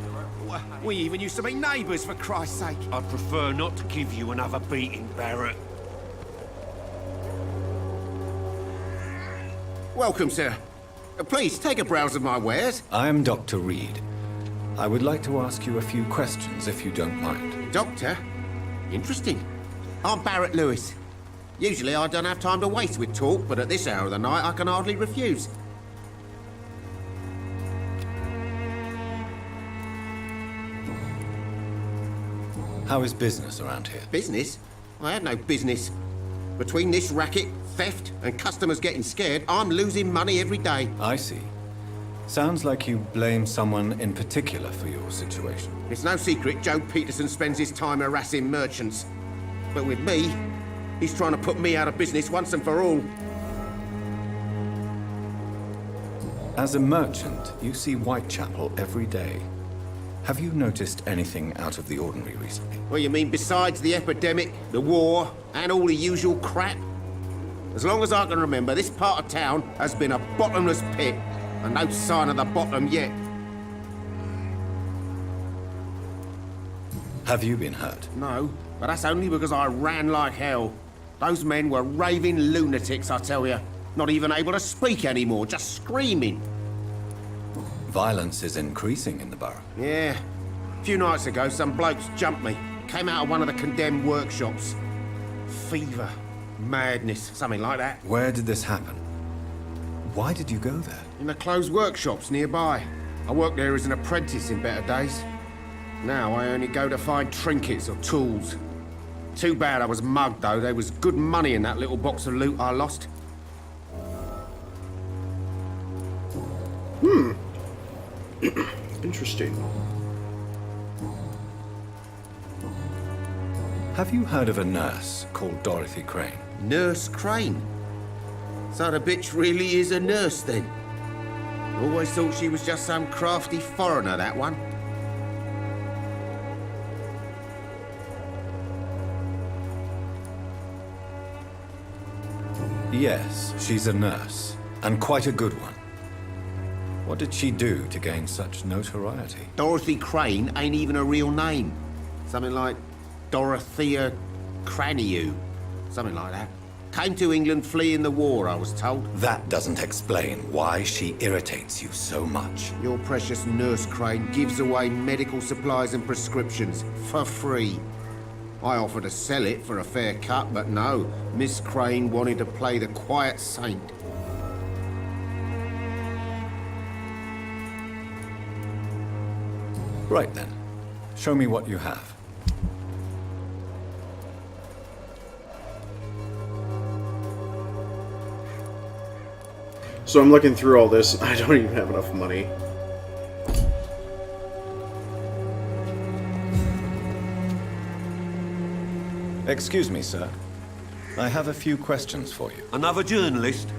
We even used to be neighbours, for Christ's sake. I'd prefer not to give you another beating, Barrett. Welcome, sir. Please, take a browse of my wares. I am Dr. Reed. I would like to ask you a few questions, if you don't mind. Doctor? Interesting. I'm Barrett Lewis. Usually I don't have time to waste with talk, but at this hour of the night I can hardly refuse. How is business around here? Business? I have no business. Between this racket, theft, and customers getting scared, I'm losing money every day. I see. Sounds like you blame someone in particular for your situation. It's no secret Joe Peterson spends his time harassing merchants. But with me, he's trying to put me out of business once and for all. As a merchant, you see Whitechapel every day. Have you noticed anything out of the ordinary recently? What you mean besides the epidemic, the war, and all the usual crap? As long as I can remember, this part of town has been a bottomless pit, and no sign of the bottom yet. Have you been hurt? No, but that's only because I ran like hell. Those men were raving lunatics, I tell you. Not even able to speak anymore, just screaming. Violence is increasing in the borough. Yeah. A few nights ago, some blokes jumped me. Came out of one of the condemned workshops. Fever, madness, something like that. Where did this happen? Why did you go there? In the closed workshops nearby. I worked there as an apprentice in better days. Now I only go to find trinkets or tools. Too bad I was mugged, though. There was good money in that little box of loot I lost. Interesting. Have you heard of a nurse called Dorothy Crane? Nurse Crane? So the bitch really is a nurse, then? Always thought she was just some crafty foreigner, that one. Yes, she's a nurse, and quite a good one. What did she do to gain such notoriety? Dorothy Crane ain't even a real name. Something like Dorothea Craniu. Something like that. Came to England fleeing the war, I was told. That doesn't explain why she irritates you so much. Your precious Nurse Crane gives away medical supplies and prescriptions for free. I offered to sell it for a fair cut, but no. Miss Crane wanted to play the quiet saint. Right then. Show me what you have. So I'm looking through all this. I don't even have enough money. Excuse me, sir. I have a few questions for you. Another journalist?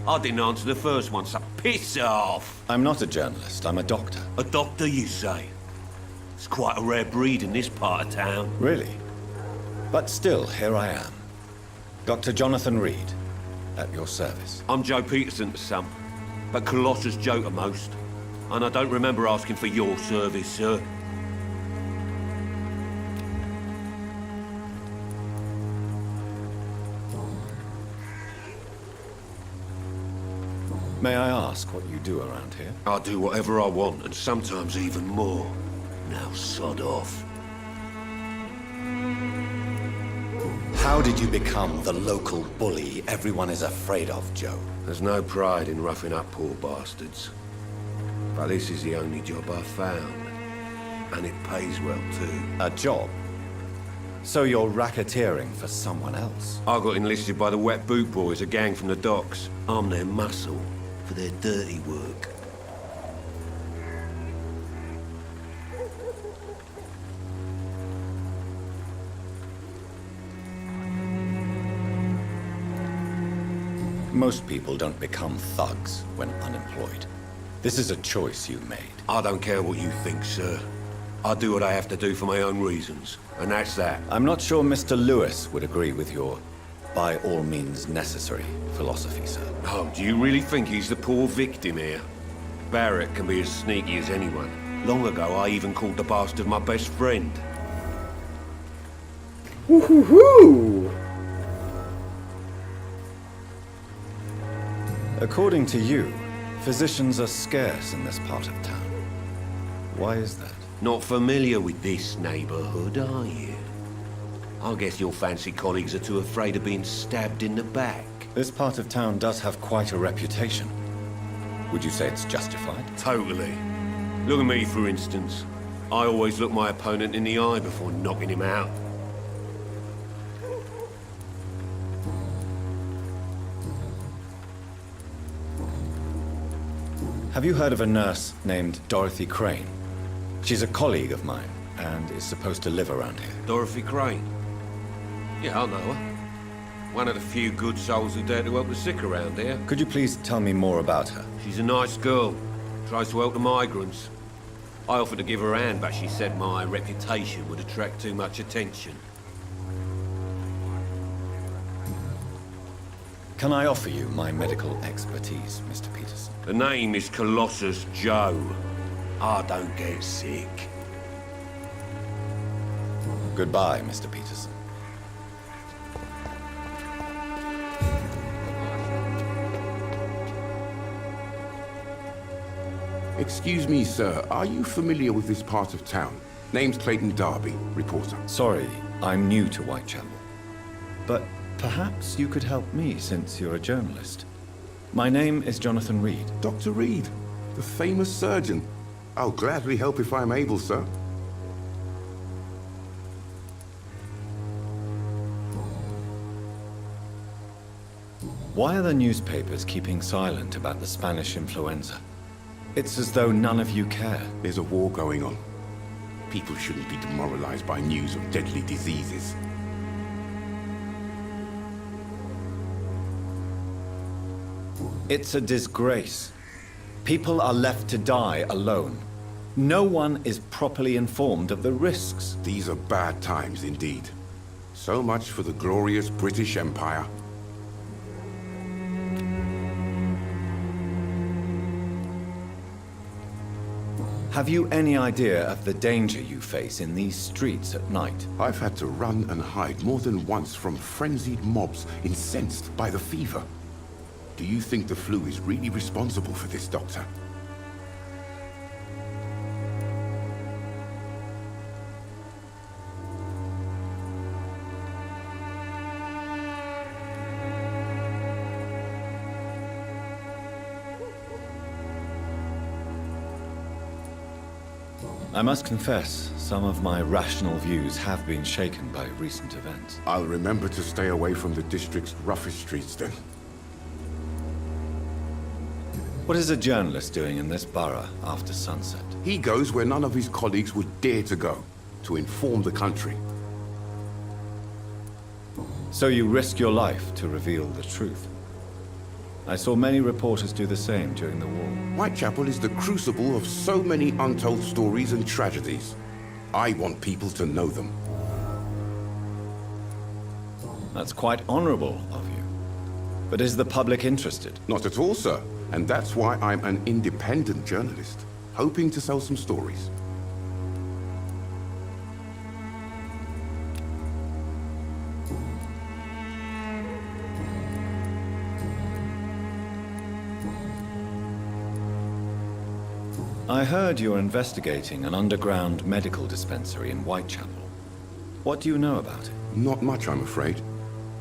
I didn't answer the first one, so piss off! I'm not a journalist, I'm a doctor. A doctor, you say? It's quite a rare breed in this part of town. Really? But still, here I am. Dr. Jonathan Reed, at your service. I'm Joe Peterson to some, but Colossus Joe to most. And I don't remember asking for your service, sir. May I ask what you do around here? I do whatever I want, and sometimes even more. Now sod off. How did you become the local bully everyone is afraid of, Joe? There's no pride in roughing up poor bastards. But this is the only job I've found. And it pays well, too. A job? So you're racketeering for someone else? I got enlisted by the Wet Boot Boys, a gang from the docks. I'm their muscle for their dirty work. Most people don't become thugs when unemployed. This is a choice you made. I don't care what you think, sir. I do what I have to do for my own reasons, and that's that. I'm not sure Mr. Lewis would agree with your by all means necessary philosophy, sir. Oh, do you really think he's the poor victim here? Barrett can be as sneaky as anyone. Long ago, I even called the bastard my best friend. Woohoo! According to you, physicians are scarce in this part of town. Why is that? Not familiar with this neighborhood, are you? I guess your fancy colleagues are too afraid of being stabbed in the back. This part of town does have quite a reputation. Would you say it's justified? Totally. Look at me, for instance. I always look my opponent in the eye before knocking him out. Have you heard of a nurse named Dorothy Crane? She's a colleague of mine, and is supposed to live around here. Dorothy Crane? Yeah, I know her. One of the few good souls who dare to help the sick around here. Could you please tell me more about her? She's a nice girl. Tries to help the migrants. I offered to give her a hand, but she said my reputation would attract too much attention. Can I offer you my medical expertise, Mr. Peterson? The name is Colossus Joe. I don't get sick. Goodbye, Mr. Peterson. Excuse me, sir. Are you familiar with this part of town? Name's Clayton Darby, reporter. Sorry, I'm new to Whitechapel. But perhaps you could help me, since you're a journalist. My name is Jonathan Reed. Dr. Reed, the famous surgeon. I'll gladly help if I'm able, sir. Why are the newspapers keeping silent about the Spanish influenza? It's as though none of you care. There's a war going on. People shouldn't be demoralized by news of deadly diseases. It's a disgrace. People are left to die alone. No one is properly informed of the risks. These are bad times indeed. So much for the glorious British Empire. Have you any idea of the danger you face in these streets at night? I've had to run and hide more than once from frenzied mobs incensed by the fever. Do you think the flu is really responsible for this, Doctor? I must confess, some of my rational views have been shaken by recent events. I'll remember to stay away from the district's roughest streets then. What is a journalist doing in this borough after sunset? He goes where none of his colleagues would dare to go, to inform the country. So you risk your life to reveal the truth. I saw many reporters do the same during the war. Whitechapel is the crucible of so many untold stories and tragedies. I want people to know them. That's quite honorable of you. But is the public interested? Not at all, sir. And that's why I'm an independent journalist, hoping to sell some stories. I heard you're investigating an underground medical dispensary in Whitechapel. What do you know about it? Not much, I'm afraid.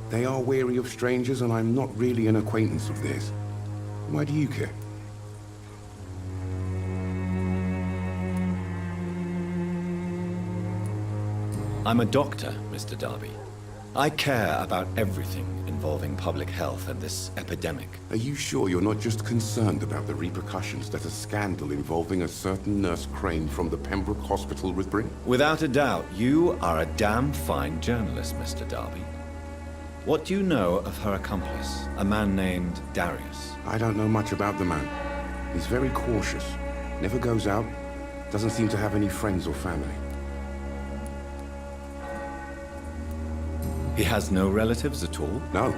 They are wary of strangers, and I'm not really an acquaintance of theirs. Why do you care? I'm a doctor, Mr. Darby. I care about everything involving public health and this epidemic. Are you sure you're not just concerned about the repercussions that a scandal involving a certain Nurse Crane from the Pembroke Hospital would bring? Without a doubt, you are a damn fine journalist, Mr. Darby. What do you know of her accomplice, a man named Darius? I don't know much about the man. He's very cautious, never goes out, doesn't seem to have any friends or family. He has no relatives at all? No,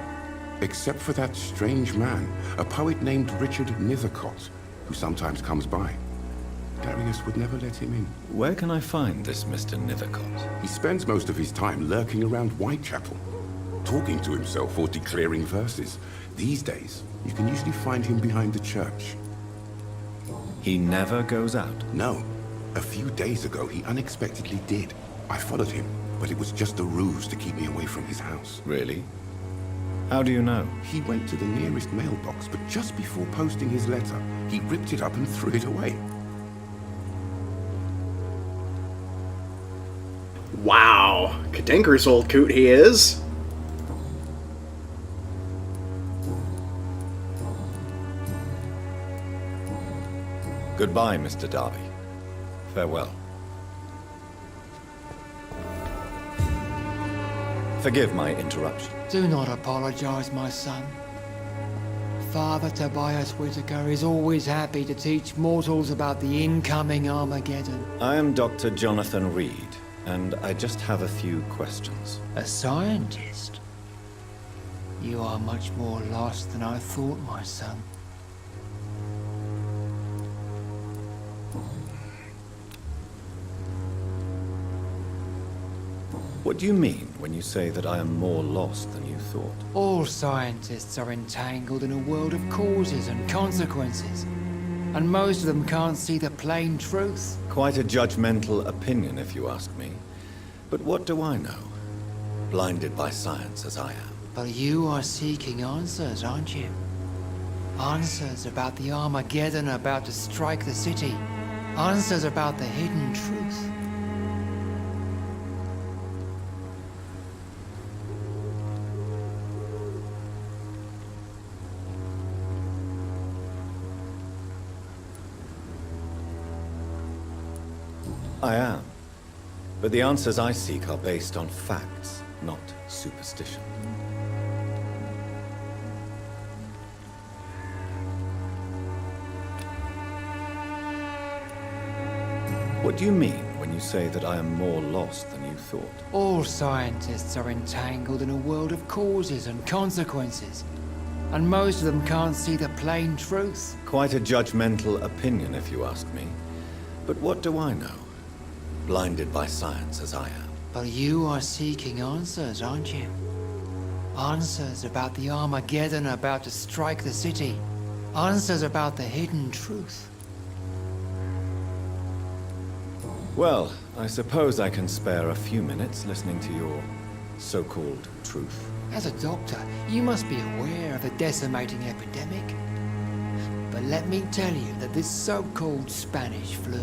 except for that strange man, a poet named Richard Nethercott, who sometimes comes by. Darius would never let him in. Where can I find this Mr. Nethercott? He spends most of his time lurking around Whitechapel, talking to himself or declaring verses. These days, you can usually find him behind the church. He never goes out? No. A few days ago, he unexpectedly did. I followed him, but it was just a ruse to keep me away from his house. Really? How do you know? He went to the nearest mailbox, but just before posting his letter, he ripped it up and threw it away. Wow, Kadenker's old coot he is. Goodbye, Mr. Darby. Farewell. Forgive my interruption. Do not apologize, my son. Father Tobias Whitaker is always happy to teach mortals about the incoming Armageddon. I am Dr. Jonathan Reed, and I just have a few questions. A scientist? You are much more lost than I thought, my son. What do you mean when you say that I am more lost than you thought? All scientists are entangled in a world of causes and consequences, and most of them can't see the plain truth. Quite a judgmental opinion, if you ask me. But what do I know? Blinded by science as I am. But you are seeking answers, aren't you? Answers about the Armageddon about to strike the city. Answers about the hidden truth. I am. But the answers I seek are based on facts, not superstition. What do you mean when you say that I am more lost than you thought? All scientists are entangled in a world of causes and consequences, and most of them can't see the plain truth. Quite a judgmental opinion, if you ask me. But what do I know? Blinded by science as I am. But you are seeking answers, aren't you? Answers about the Armageddon about to strike the city. Answers about the hidden truth. Well, I suppose I can spare a few minutes listening to your so-called truth. As a doctor, you must be aware of the decimating epidemic. But let me tell you that this so-called Spanish flu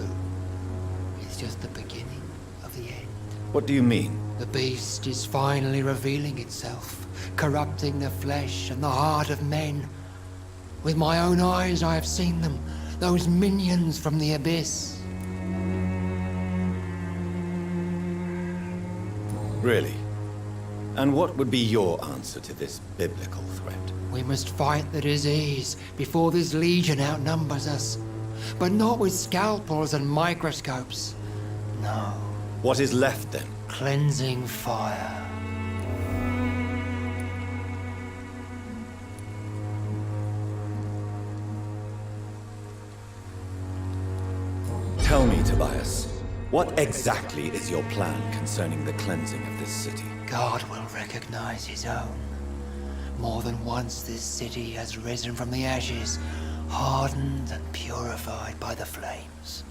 is just the beginning of the end. What do you mean? The beast is finally revealing itself, corrupting the flesh and the heart of men. With my own eyes I have seen them, those minions from the abyss. Really? And what would be your answer to this biblical threat? We must fight the disease before this legion outnumbers us. But not with scalpels and microscopes. No. What is left then? Cleansing fire. Tell me, Tobias, what exactly is your plan concerning the cleansing of this city? God will recognize his own. More than once this city has risen from the ashes, hardened and purified by the flames.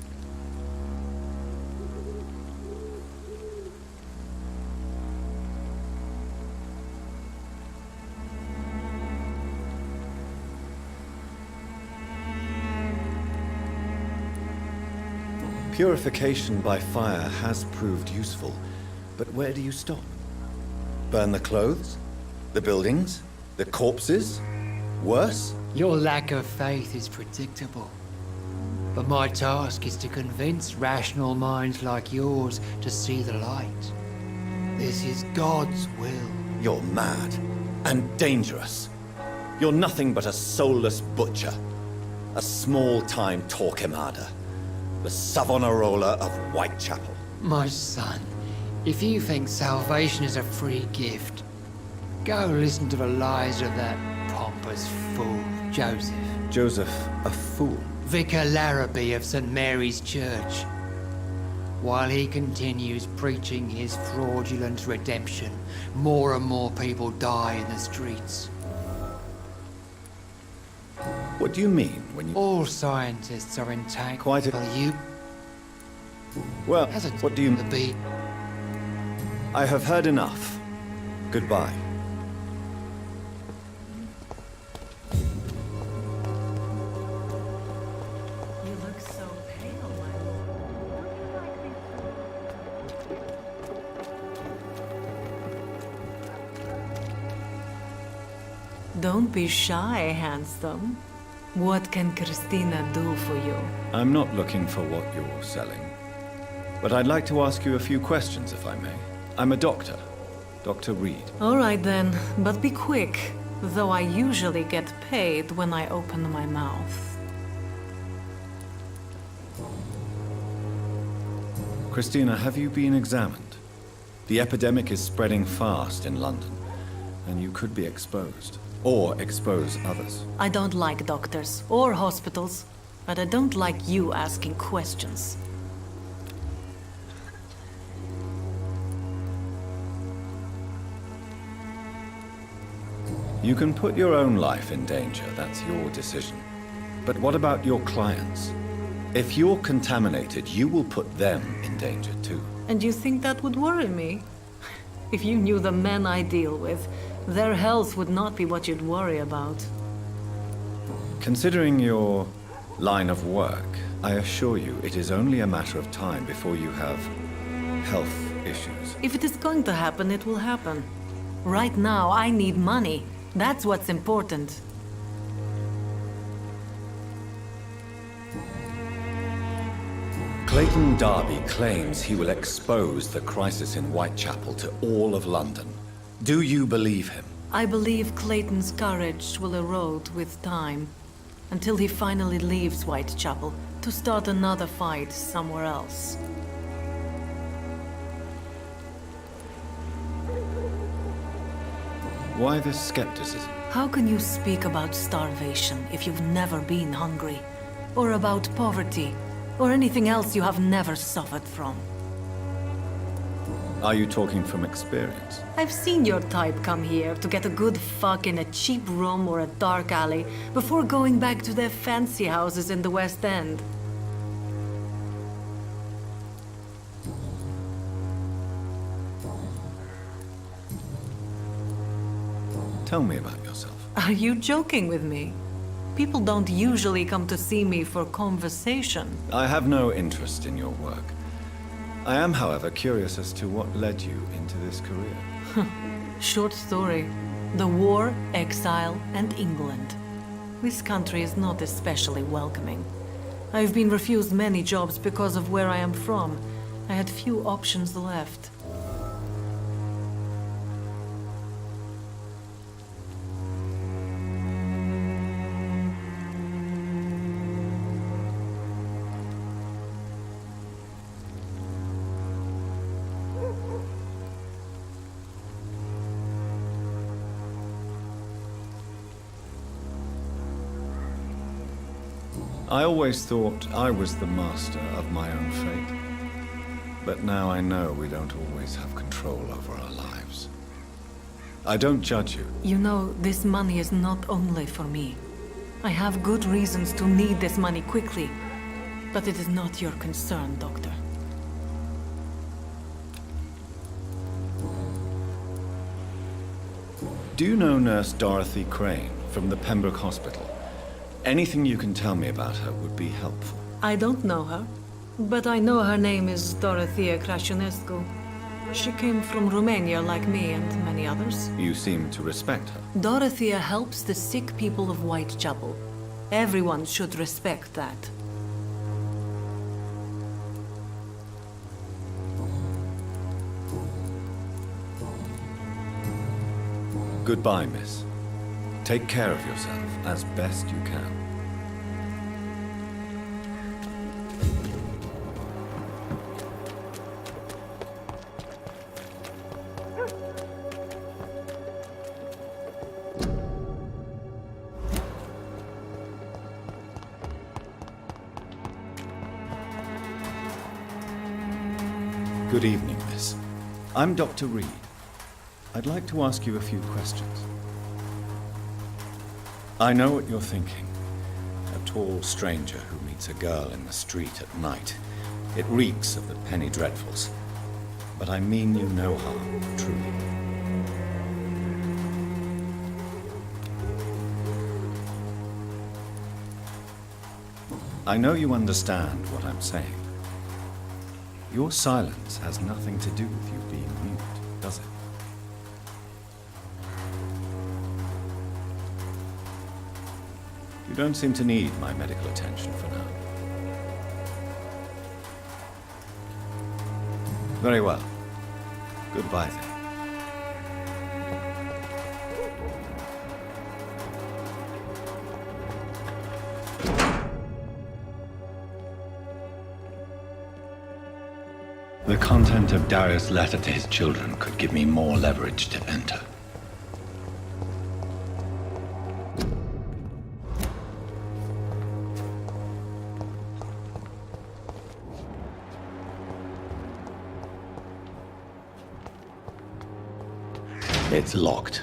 Purification by fire has proved useful, but where do you stop? Burn the clothes? The buildings? The corpses? Worse? Your lack of faith is predictable. But my task is to convince rational minds like yours to see the light. This is God's will. You're mad and dangerous. You're nothing but a soulless butcher. A small-time Torquemada. The Savonarola of Whitechapel. My son, if you think salvation is a free gift, go listen to the lies of that pompous fool, Joseph. Joseph, a fool? Vicar Larrabee of St. Mary's Church. While he continues preaching his fraudulent redemption, more and more people die in the streets. What do you mean when you... All scientists are entangled. Quite a... But you... Well, what do you... Be... I have heard enough. Goodbye. You look so pale, my lord. Don't be shy, handsome. What can Christina do for you? I'm not looking for what you're selling. But I'd like to ask you a few questions, if I may. I'm a doctor. Dr. Reed. All right then, but be quick, though I usually get paid when I open my mouth. Christina, have you been examined? The epidemic is spreading fast in London. and you could be exposed. Or expose others. I don't like doctors or hospitals, but I don't like you asking questions. You can put your own life in danger, that's your decision. But what about your clients? If you're contaminated, you will put them in danger too. And you think that would worry me? If you knew the men I deal with, their health would not be what you'd worry about. Considering your line of work, I assure you it is only a matter of time before you have health issues. If it is going to happen, it will happen. Right now, I need money. That's what's important. Clayton Darby claims he will expose the crisis in Whitechapel to all of London. Do you believe him? I believe Clayton's courage will erode with time, until he finally leaves Whitechapel to start another fight somewhere else. Why this skepticism? How can you speak about starvation if you've never been hungry? Or about poverty? Or anything else you have never suffered from? Are you talking from experience? I've seen your type come here to get a good fuck in a cheap room or a dark alley before going back to their fancy houses in the West End. Tell me about yourself. Are you joking with me? People don't usually come to see me for conversation. I have no interest in your work. I am, however, curious as to what led you into this career. Short story. The war, exile, and England. This country is not especially welcoming. I've been refused many jobs because of where I am from. I had few options left. I always thought I was the master of my own fate. But now I know we don't always have control over our lives. I don't judge you. You know, this money is not only for me. I have good reasons to need this money quickly. But it is not your concern, Doctor. Do you know Nurse Dorothy Crane from the Pembroke Hospital? Anything you can tell me about her would be helpful. I don't know her, but I know her name is Dorothea Crăciunescu. She came from Romania like me and many others. You seem to respect her. Dorothea helps the sick people of Whitechapel. Everyone should respect that. Goodbye, miss. Take care of yourself as best you can. Good evening, miss. I'm Dr. Reed. I'd like to ask you a few questions. I know what you're thinking. A tall stranger who meets a girl in the street at night. It reeks of the penny dreadfuls. But I mean you no harm, truly. I know you understand what I'm saying. Your silence has nothing to do with you being mute, does it? You don't seem to need my medical attention for now. Very well. Goodbye then. The content of Darius' letter to his children could give me more leverage to enter. It's locked.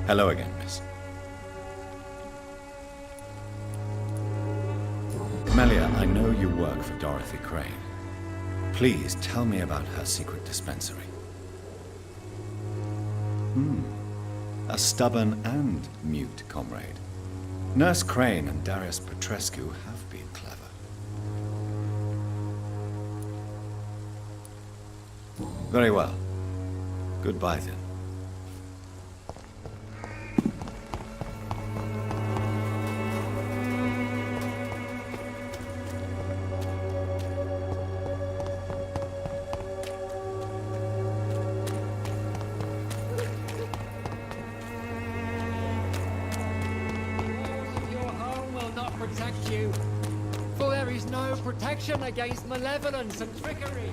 Hello again, miss. Melia, I know you work for Dorothy Crane. Please tell me about her secret dispensary. A stubborn and mute comrade. Nurse Crane and Darius Petrescu have been clever. Very well. Goodbye then. Protect you, for there is no protection against malevolence and trickery.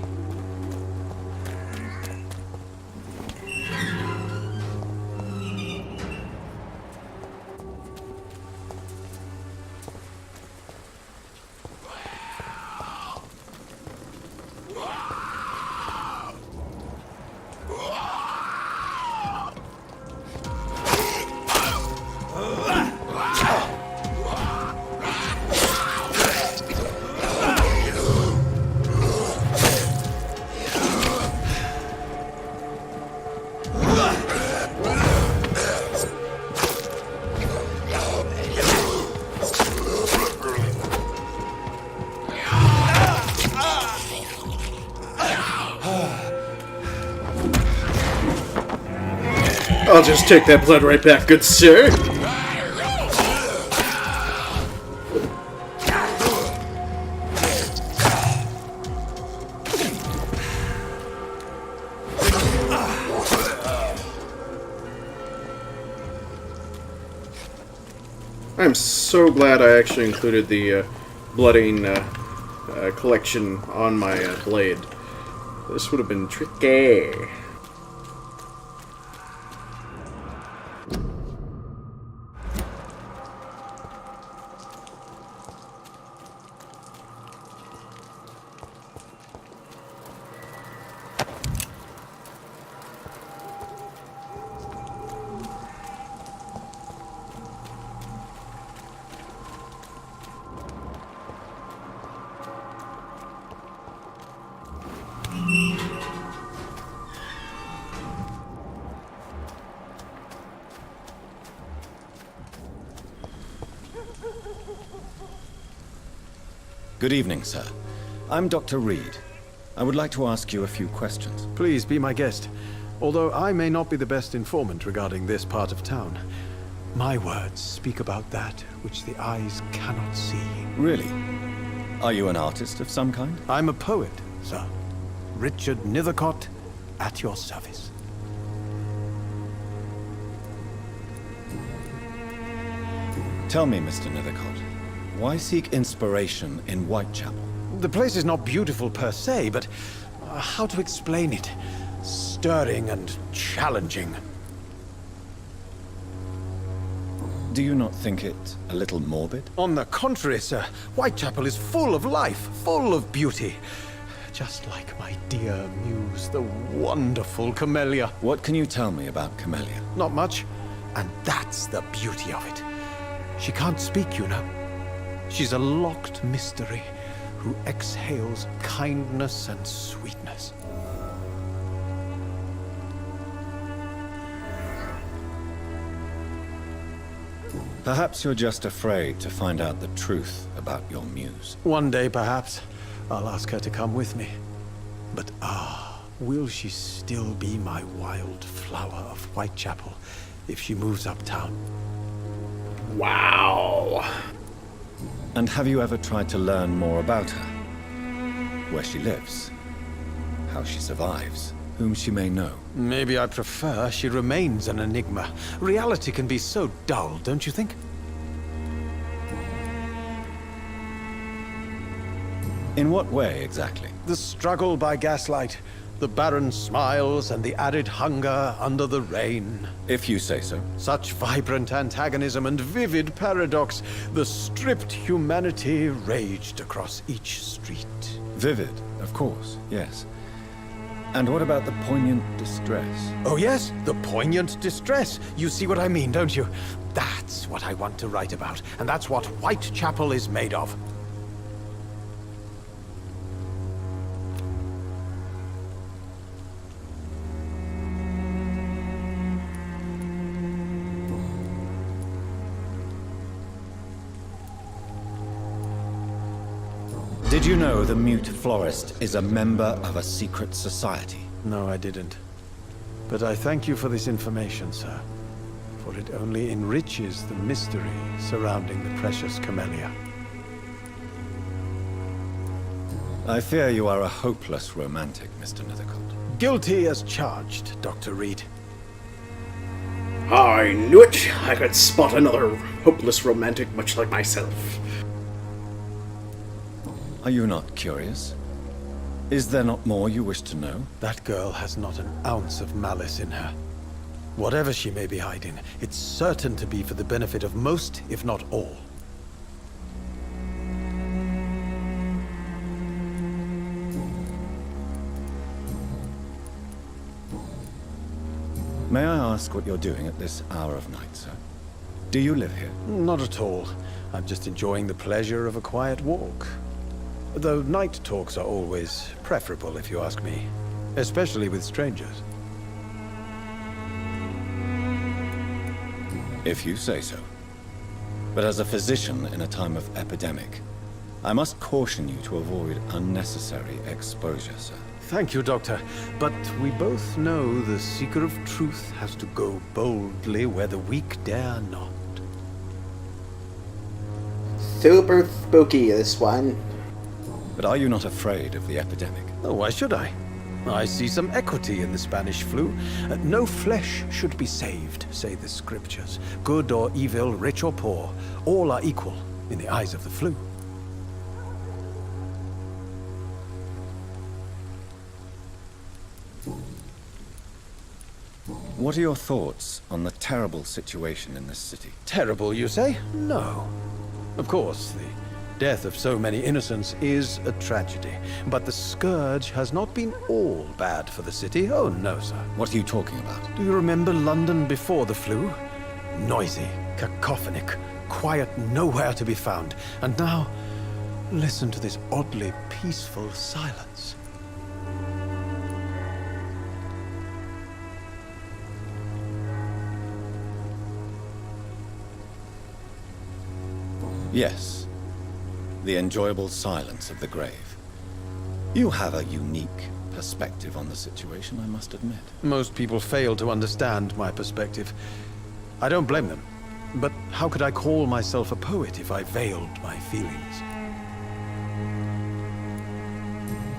I'll just take that blood right back, good sir. I'm so glad I actually included the blooding collection on my blade. This would have been tricky. Good evening, sir. I'm Dr. Reed. I would like to ask you a few questions. Please be my guest. Although I may not be the best informant regarding this part of town, my words speak about that which the eyes cannot see. Really? Are you an artist of some kind? I'm a poet, sir. Richard Nethercott, at your service. Tell me, Mr. Nethercott, why seek inspiration in Whitechapel? The place is not beautiful per se, but how to explain it? Stirring and challenging. Do you not think it a little morbid? On the contrary, sir. Whitechapel is full of life, full of beauty. Just like my dear muse, the wonderful Camellia. What can you tell me about Camellia? Not much, and that's the beauty of it. She can't speak, you know. She's a locked mystery who exhales kindness and sweetness. Perhaps you're just afraid to find out the truth about your muse. One day, perhaps, I'll ask her to come with me. But will she still be my wild flower of Whitechapel if she moves uptown? Wow. And have you ever tried to learn more about her? Where she lives? How she survives? Whom she may know? Maybe I prefer she remains an enigma. Reality can be so dull, don't you think? In what way, exactly? The struggle by gaslight, the barren smiles and the added hunger under the rain. If you say so. Such vibrant antagonism and vivid paradox. The stripped humanity raged across each street. Vivid, of course, yes. And what about the poignant distress? Oh yes, the poignant distress. You see what I mean, don't you? That's what I want to write about, and that's what Whitechapel is made of. Did you know the Mute Florist is a member of a secret society? No, I didn't. But I thank you for this information, sir. For it only enriches the mystery surrounding the precious camellia. I fear you are a hopeless romantic, Mr. Nethercourt. Guilty as charged, Dr. Reed. I knew it! I could spot another hopeless romantic much like myself. Are you not curious? Is there not more you wish to know? That girl has not an ounce of malice in her. Whatever she may be hiding, it's certain to be for the benefit of most, if not all. May I ask what you're doing at this hour of night, sir? Do you live here? Not at all. I'm just enjoying the pleasure of a quiet walk. Though night talks are always preferable, if you ask me. Especially with strangers. If you say so. But as a physician in a time of epidemic, I must caution you to avoid unnecessary exposure, sir. Thank you, Doctor. But we both know the seeker of truth has to go boldly where the weak dare not. Super spooky, this one. But are you not afraid of the epidemic? Oh, why should I? I see some equity in the Spanish flu. No flesh should be saved, say the scriptures. Good or evil, rich or poor, all are equal in the eyes of the flu. What are your thoughts on the terrible situation in this city? Terrible, you say? No. Of course, the death of so many innocents is a tragedy. But the scourge has not been all bad for the city. Oh, no, sir. What are you talking about? Do you remember London before the flu? Noisy, cacophonic, quiet nowhere to be found. And now, listen to this oddly peaceful silence. Yes. The enjoyable silence of the grave. You have a unique perspective on the situation, I must admit. Most people fail to understand my perspective. I don't blame them. But how could I call myself a poet if I veiled my feelings?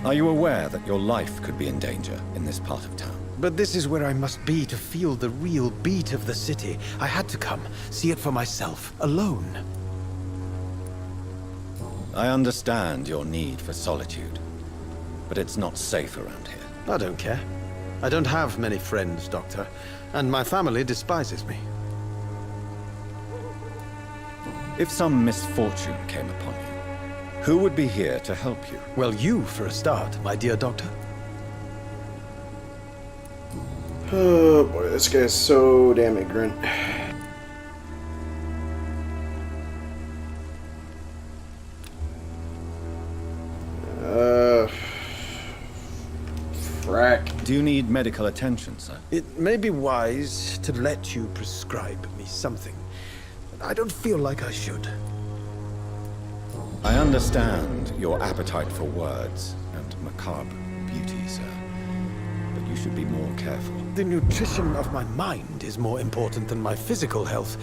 Are you aware that your life could be in danger in this part of town? But this is where I must be to feel the real beat of the city. I had to come, see it for myself, alone. I understand your need for solitude, but it's not safe around here. I don't care. I don't have many friends, Doctor, and my family despises me. If some misfortune came upon you, who would be here to help you? Well, you, for a start, my dear Doctor. Oh boy, this guy's so damn ignorant. Frack. Do you need medical attention, sir? It may be wise to let you prescribe me something. I don't feel like I should. I understand your appetite for words and macabre beauty, sir. But you should be more careful. The nutrition of my mind is more important than my physical health.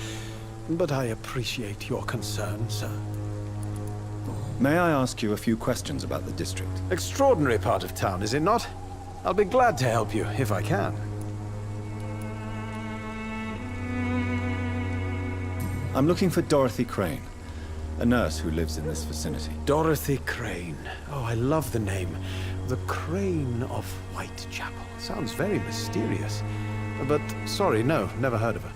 but I appreciate your concern, sir. May I ask you a few questions about the district? Extraordinary part of town, is it not? I'll be glad to help you, if I can. I'm looking for Dorothy Crane, a nurse who lives in this vicinity. Dorothy Crane. Oh, I love the name. The Crane of Whitechapel. Sounds very mysterious. But, sorry, no, never heard of her.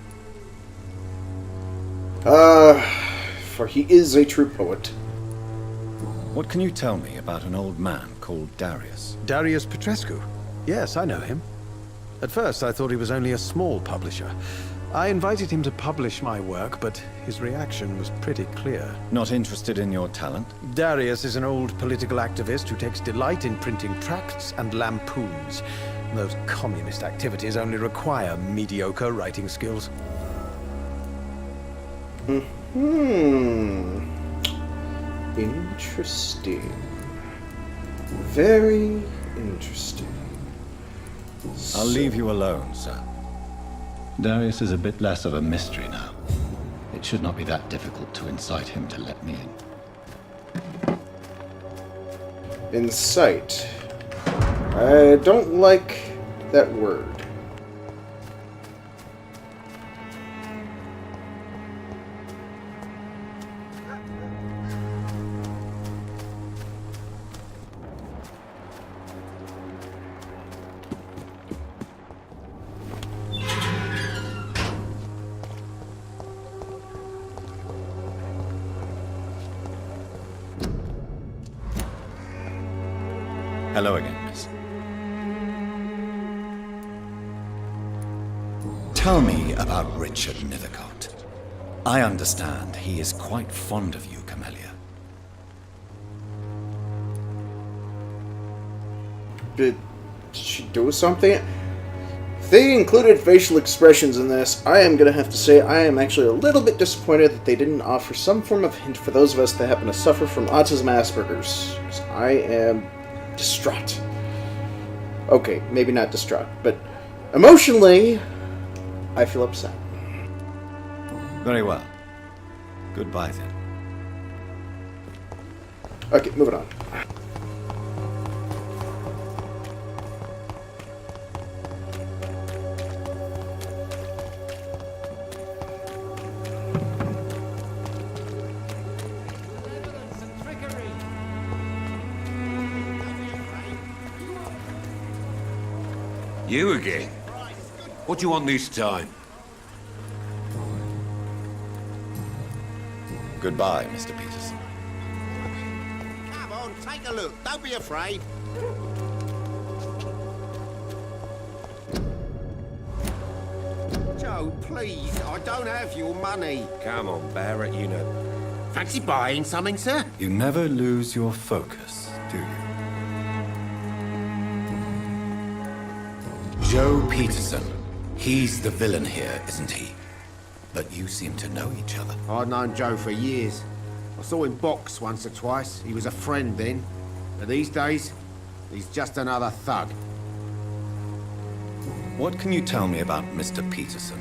For he is a true poet. What can you tell me about an old man called Darius? Darius Petrescu? Yes, I know him. At first, I thought he was only a small publisher. I invited him to publish my work, but his reaction was pretty clear. Not interested in your talent? Darius is an old political activist who takes delight in printing tracts and lampoons. Those communist activities only require mediocre writing skills. Interesting. Very interesting. I'll leave you alone, sir. Darius is a bit less of a mystery now. It should not be that difficult to incite him to let me in. Incite. I don't like that word. Hello again, miss. Tell me about Richard Nethercott. I understand he is quite fond of you, Camellia. Did she do something? If they included facial expressions in this, I am going to have to say I am actually a little bit disappointed that they didn't offer some form of hint for those of us that happen to suffer from autism Asperger's. 'Cause I am distraught. Okay, maybe not distraught, but emotionally, I feel upset. Very well. Goodbye, then. Okay, moving on. You again? What do you want this time? Goodbye, Mr. Peterson. Come on, take a look. Don't be afraid. Joe, please, I don't have your money. Come on, Barrett, you know. Fancy buying something, sir? You never lose your focus, do you? Joe Peterson. He's the villain here, isn't he? But you seem to know each other. I'd known Joe for years. I saw him box once or twice. He was a friend then. But these days, he's just another thug. What can you tell me about Mr. Peterson?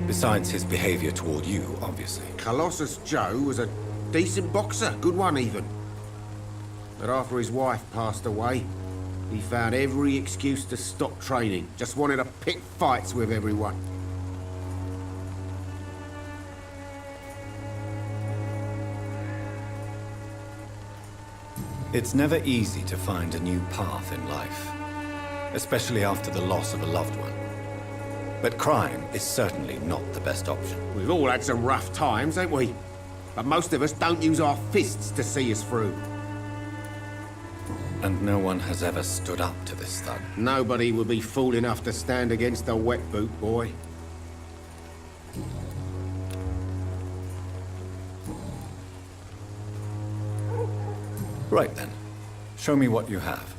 Besides his behavior toward you, obviously. Colossus Joe was a decent boxer, good one even. But after his wife passed away, he found every excuse to stop training. Just wanted to pick fights with everyone. It's never easy to find a new path in life, especially after the loss of a loved one. But crime is certainly not the best option. We've all had some rough times, ain't we? But most of us don't use our fists to see us through. And no one has ever stood up to this thug. Nobody would be fool enough to stand against a wet boot boy. Right then. Show me what you have.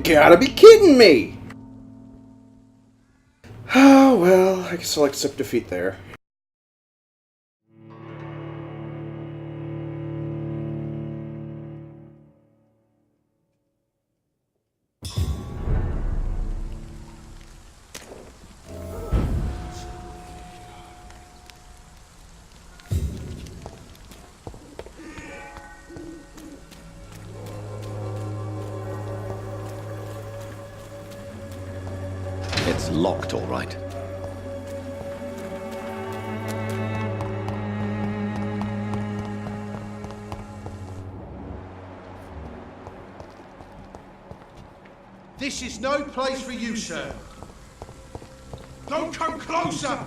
gotta be kidding me! Oh, well, I guess I'll accept defeat there. It's locked, all right. This is no place for you, sir. Don't come closer!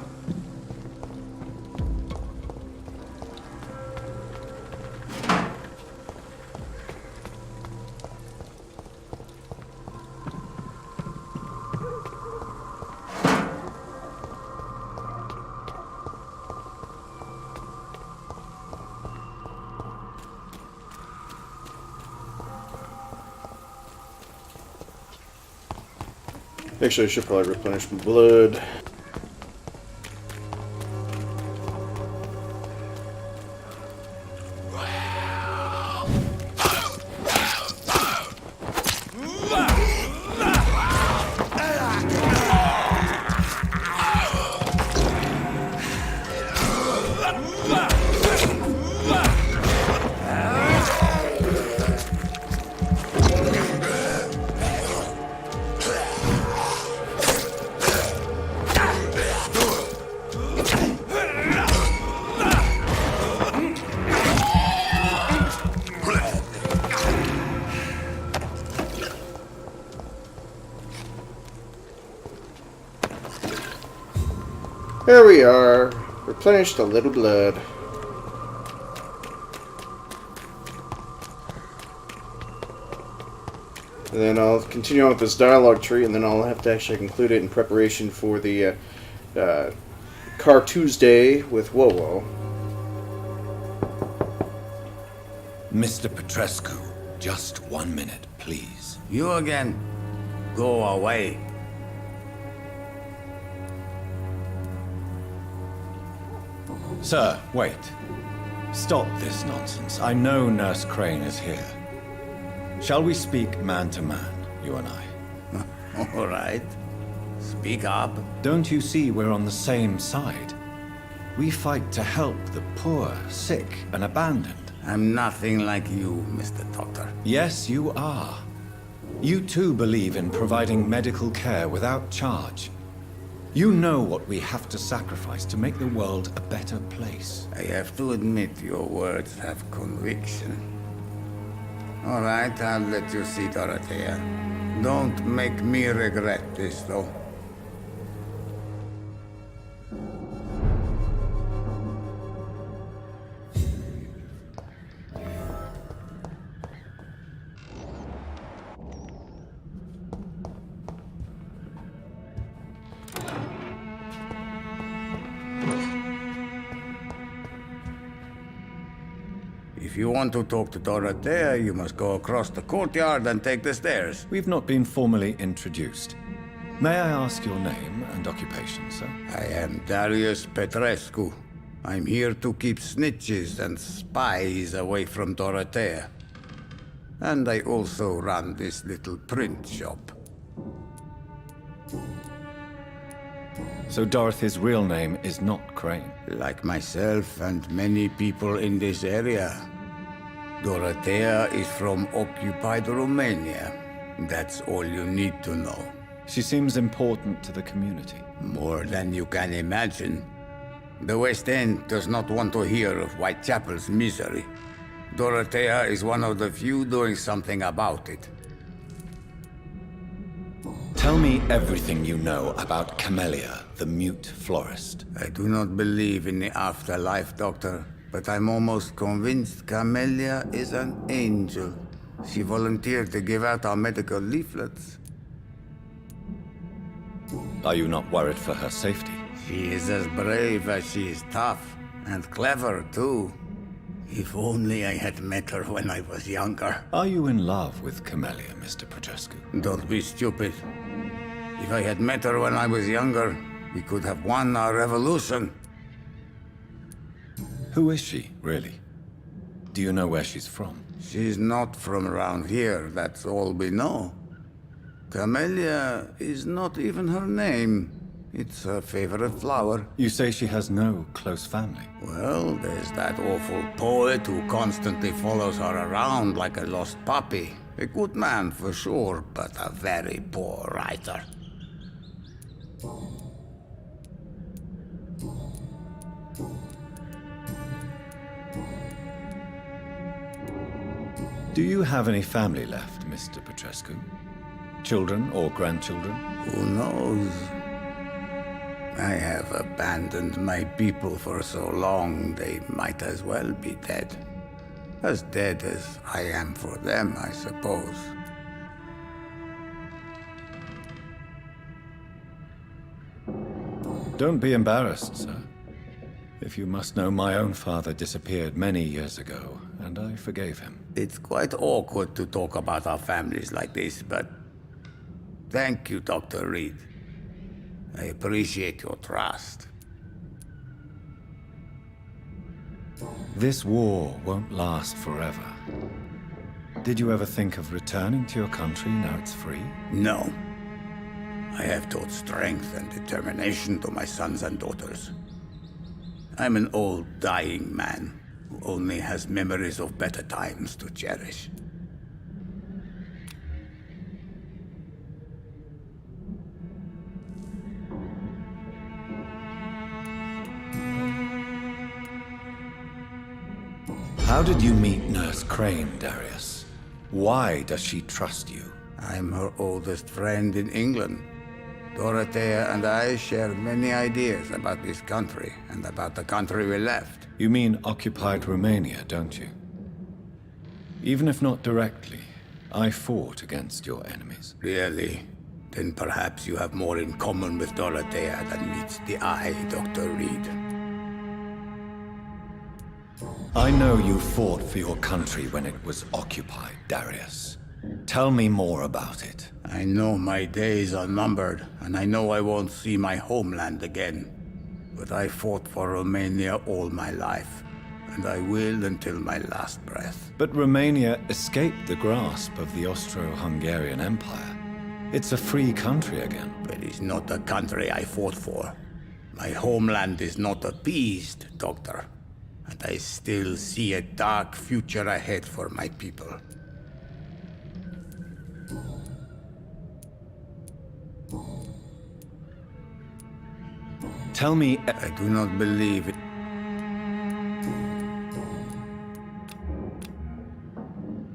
Actually, I should probably replenish my blood. There we are. Replenished a little blood. And then I'll continue on with this dialogue tree, and then I'll have to actually conclude it in preparation for the Car Tuesday with Wowo. Mr. Petrescu, just 1 minute, please. You again. Go away. Sir, wait. Stop this nonsense. I know Nurse Crane is here. Shall we speak man to man, you and I? All right. Speak up. Don't you see we're on the same side? We fight to help the poor, sick, and abandoned. I'm nothing like you, Mr. Doctor. Yes, you are. You too believe in providing medical care without charge. You know what we have to sacrifice to make the world a better place. I have to admit your words have conviction. All right, I'll let you see Dorothea. Don't make me regret this, though. If you want to talk to Dorothea, you must go across the courtyard and take the stairs. We've not been formally introduced. May I ask your name and occupation, sir? I am Darius Petrescu. I'm here to keep snitches and spies away from Dorothea. And I also run this little print shop. So Dorothy's real name is not Crane? Like myself and many people in this area. Dorothea is from occupied Romania. That's all you need to know. She seems important to the community. More than you can imagine. The West End does not want to hear of Whitechapel's misery. Dorothea is one of the few doing something about it. Tell me everything you know about Camellia, the mute florist. I do not believe in the afterlife, Doctor, but I'm almost convinced Camellia is an angel. She volunteered to give out our medical leaflets. Are you not worried for her safety? She is as brave as she is tough, and clever, too. If only I had met her when I was younger. Are you in love with Camellia, Mr. Petrescu? Don't be stupid. If I had met her when I was younger, we could have won our revolution. Who is she, really? Do you know where she's from? She's not from around here, that's all we know. Camellia is not even her name. It's her favorite flower. You say she has no close family? Well, there's that awful poet who constantly follows her around like a lost puppy. A good man for sure, but a very poor writer. Do you have any family left, Mr. Petrescu? Children or grandchildren? Who knows? I have abandoned my people for so long, they might as well be dead. As dead as I am for them, I suppose. Don't be embarrassed, sir. If you must know, my own father disappeared many years ago, and I forgave him. It's quite awkward to talk about our families like this, but thank you, Dr. Reed. I appreciate your trust. This war won't last forever. Did you ever think of returning to your country now it's free? No. I have taught strength and determination to my sons and daughters. I'm an old, dying man who only has memories of better times to cherish. How did you meet Nurse Crane, Darius? Why does she trust you? I'm her oldest friend in England. Dorothea and I share many ideas about this country and about the country we left. You mean occupied Romania, don't you? Even if not directly, I fought against your enemies. Really? Then perhaps you have more in common with Dorothea than meets the eye, Dr. Reed. I know you fought for your country when it was occupied, Darius. Tell me more about it. I know my days are numbered, and I know I won't see my homeland again. But I fought for Romania all my life, and I will until my last breath. But Romania escaped the grasp of the Austro-Hungarian Empire. It's a free country again. But it's not the country I fought for. My homeland is not appeased, Doctor. And I still see a dark future ahead for my people. Tell me... I do not believe it.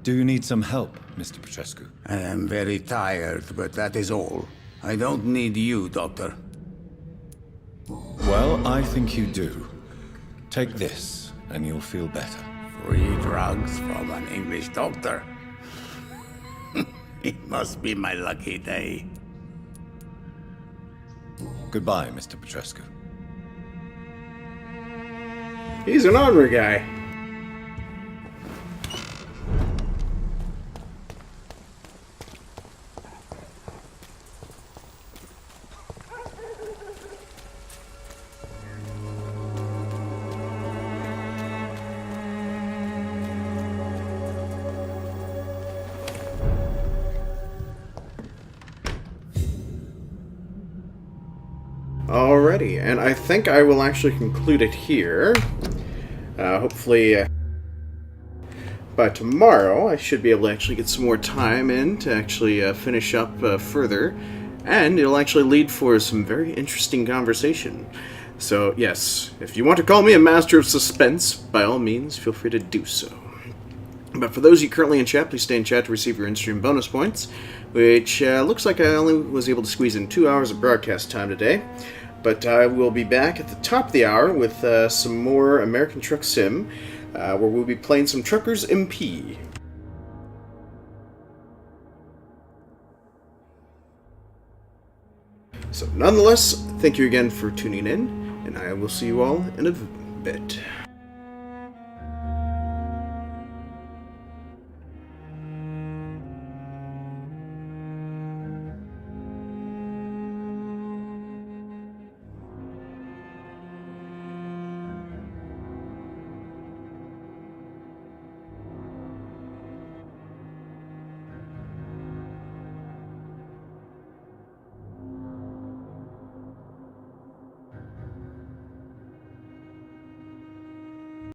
Do you need some help, Mr. Petrescu? I am very tired, but that is all. I don't need you, Doctor. Well, I think you do. Take this, and you'll feel better. Free drugs from an English doctor? It must be my lucky day. Goodbye, Mr. Petrescu. He's an armor guy. Alrighty, and I think I will actually conclude it here. Hopefully, by tomorrow, I should be able to actually get some more time in to actually finish up further, and it'll actually lead for some very interesting conversation. So, yes, if you want to call me a master of suspense, by all means, feel free to do so. But for those of you currently in chat, please stay in chat to receive your in-stream bonus points, which looks like I only was able to squeeze in 2 hours of broadcast time today. But I will be back at the top of the hour with some more American Truck Sim, where we'll be playing some Truckers MP. So nonetheless, thank you again for tuning in, and I will see you all in a bit.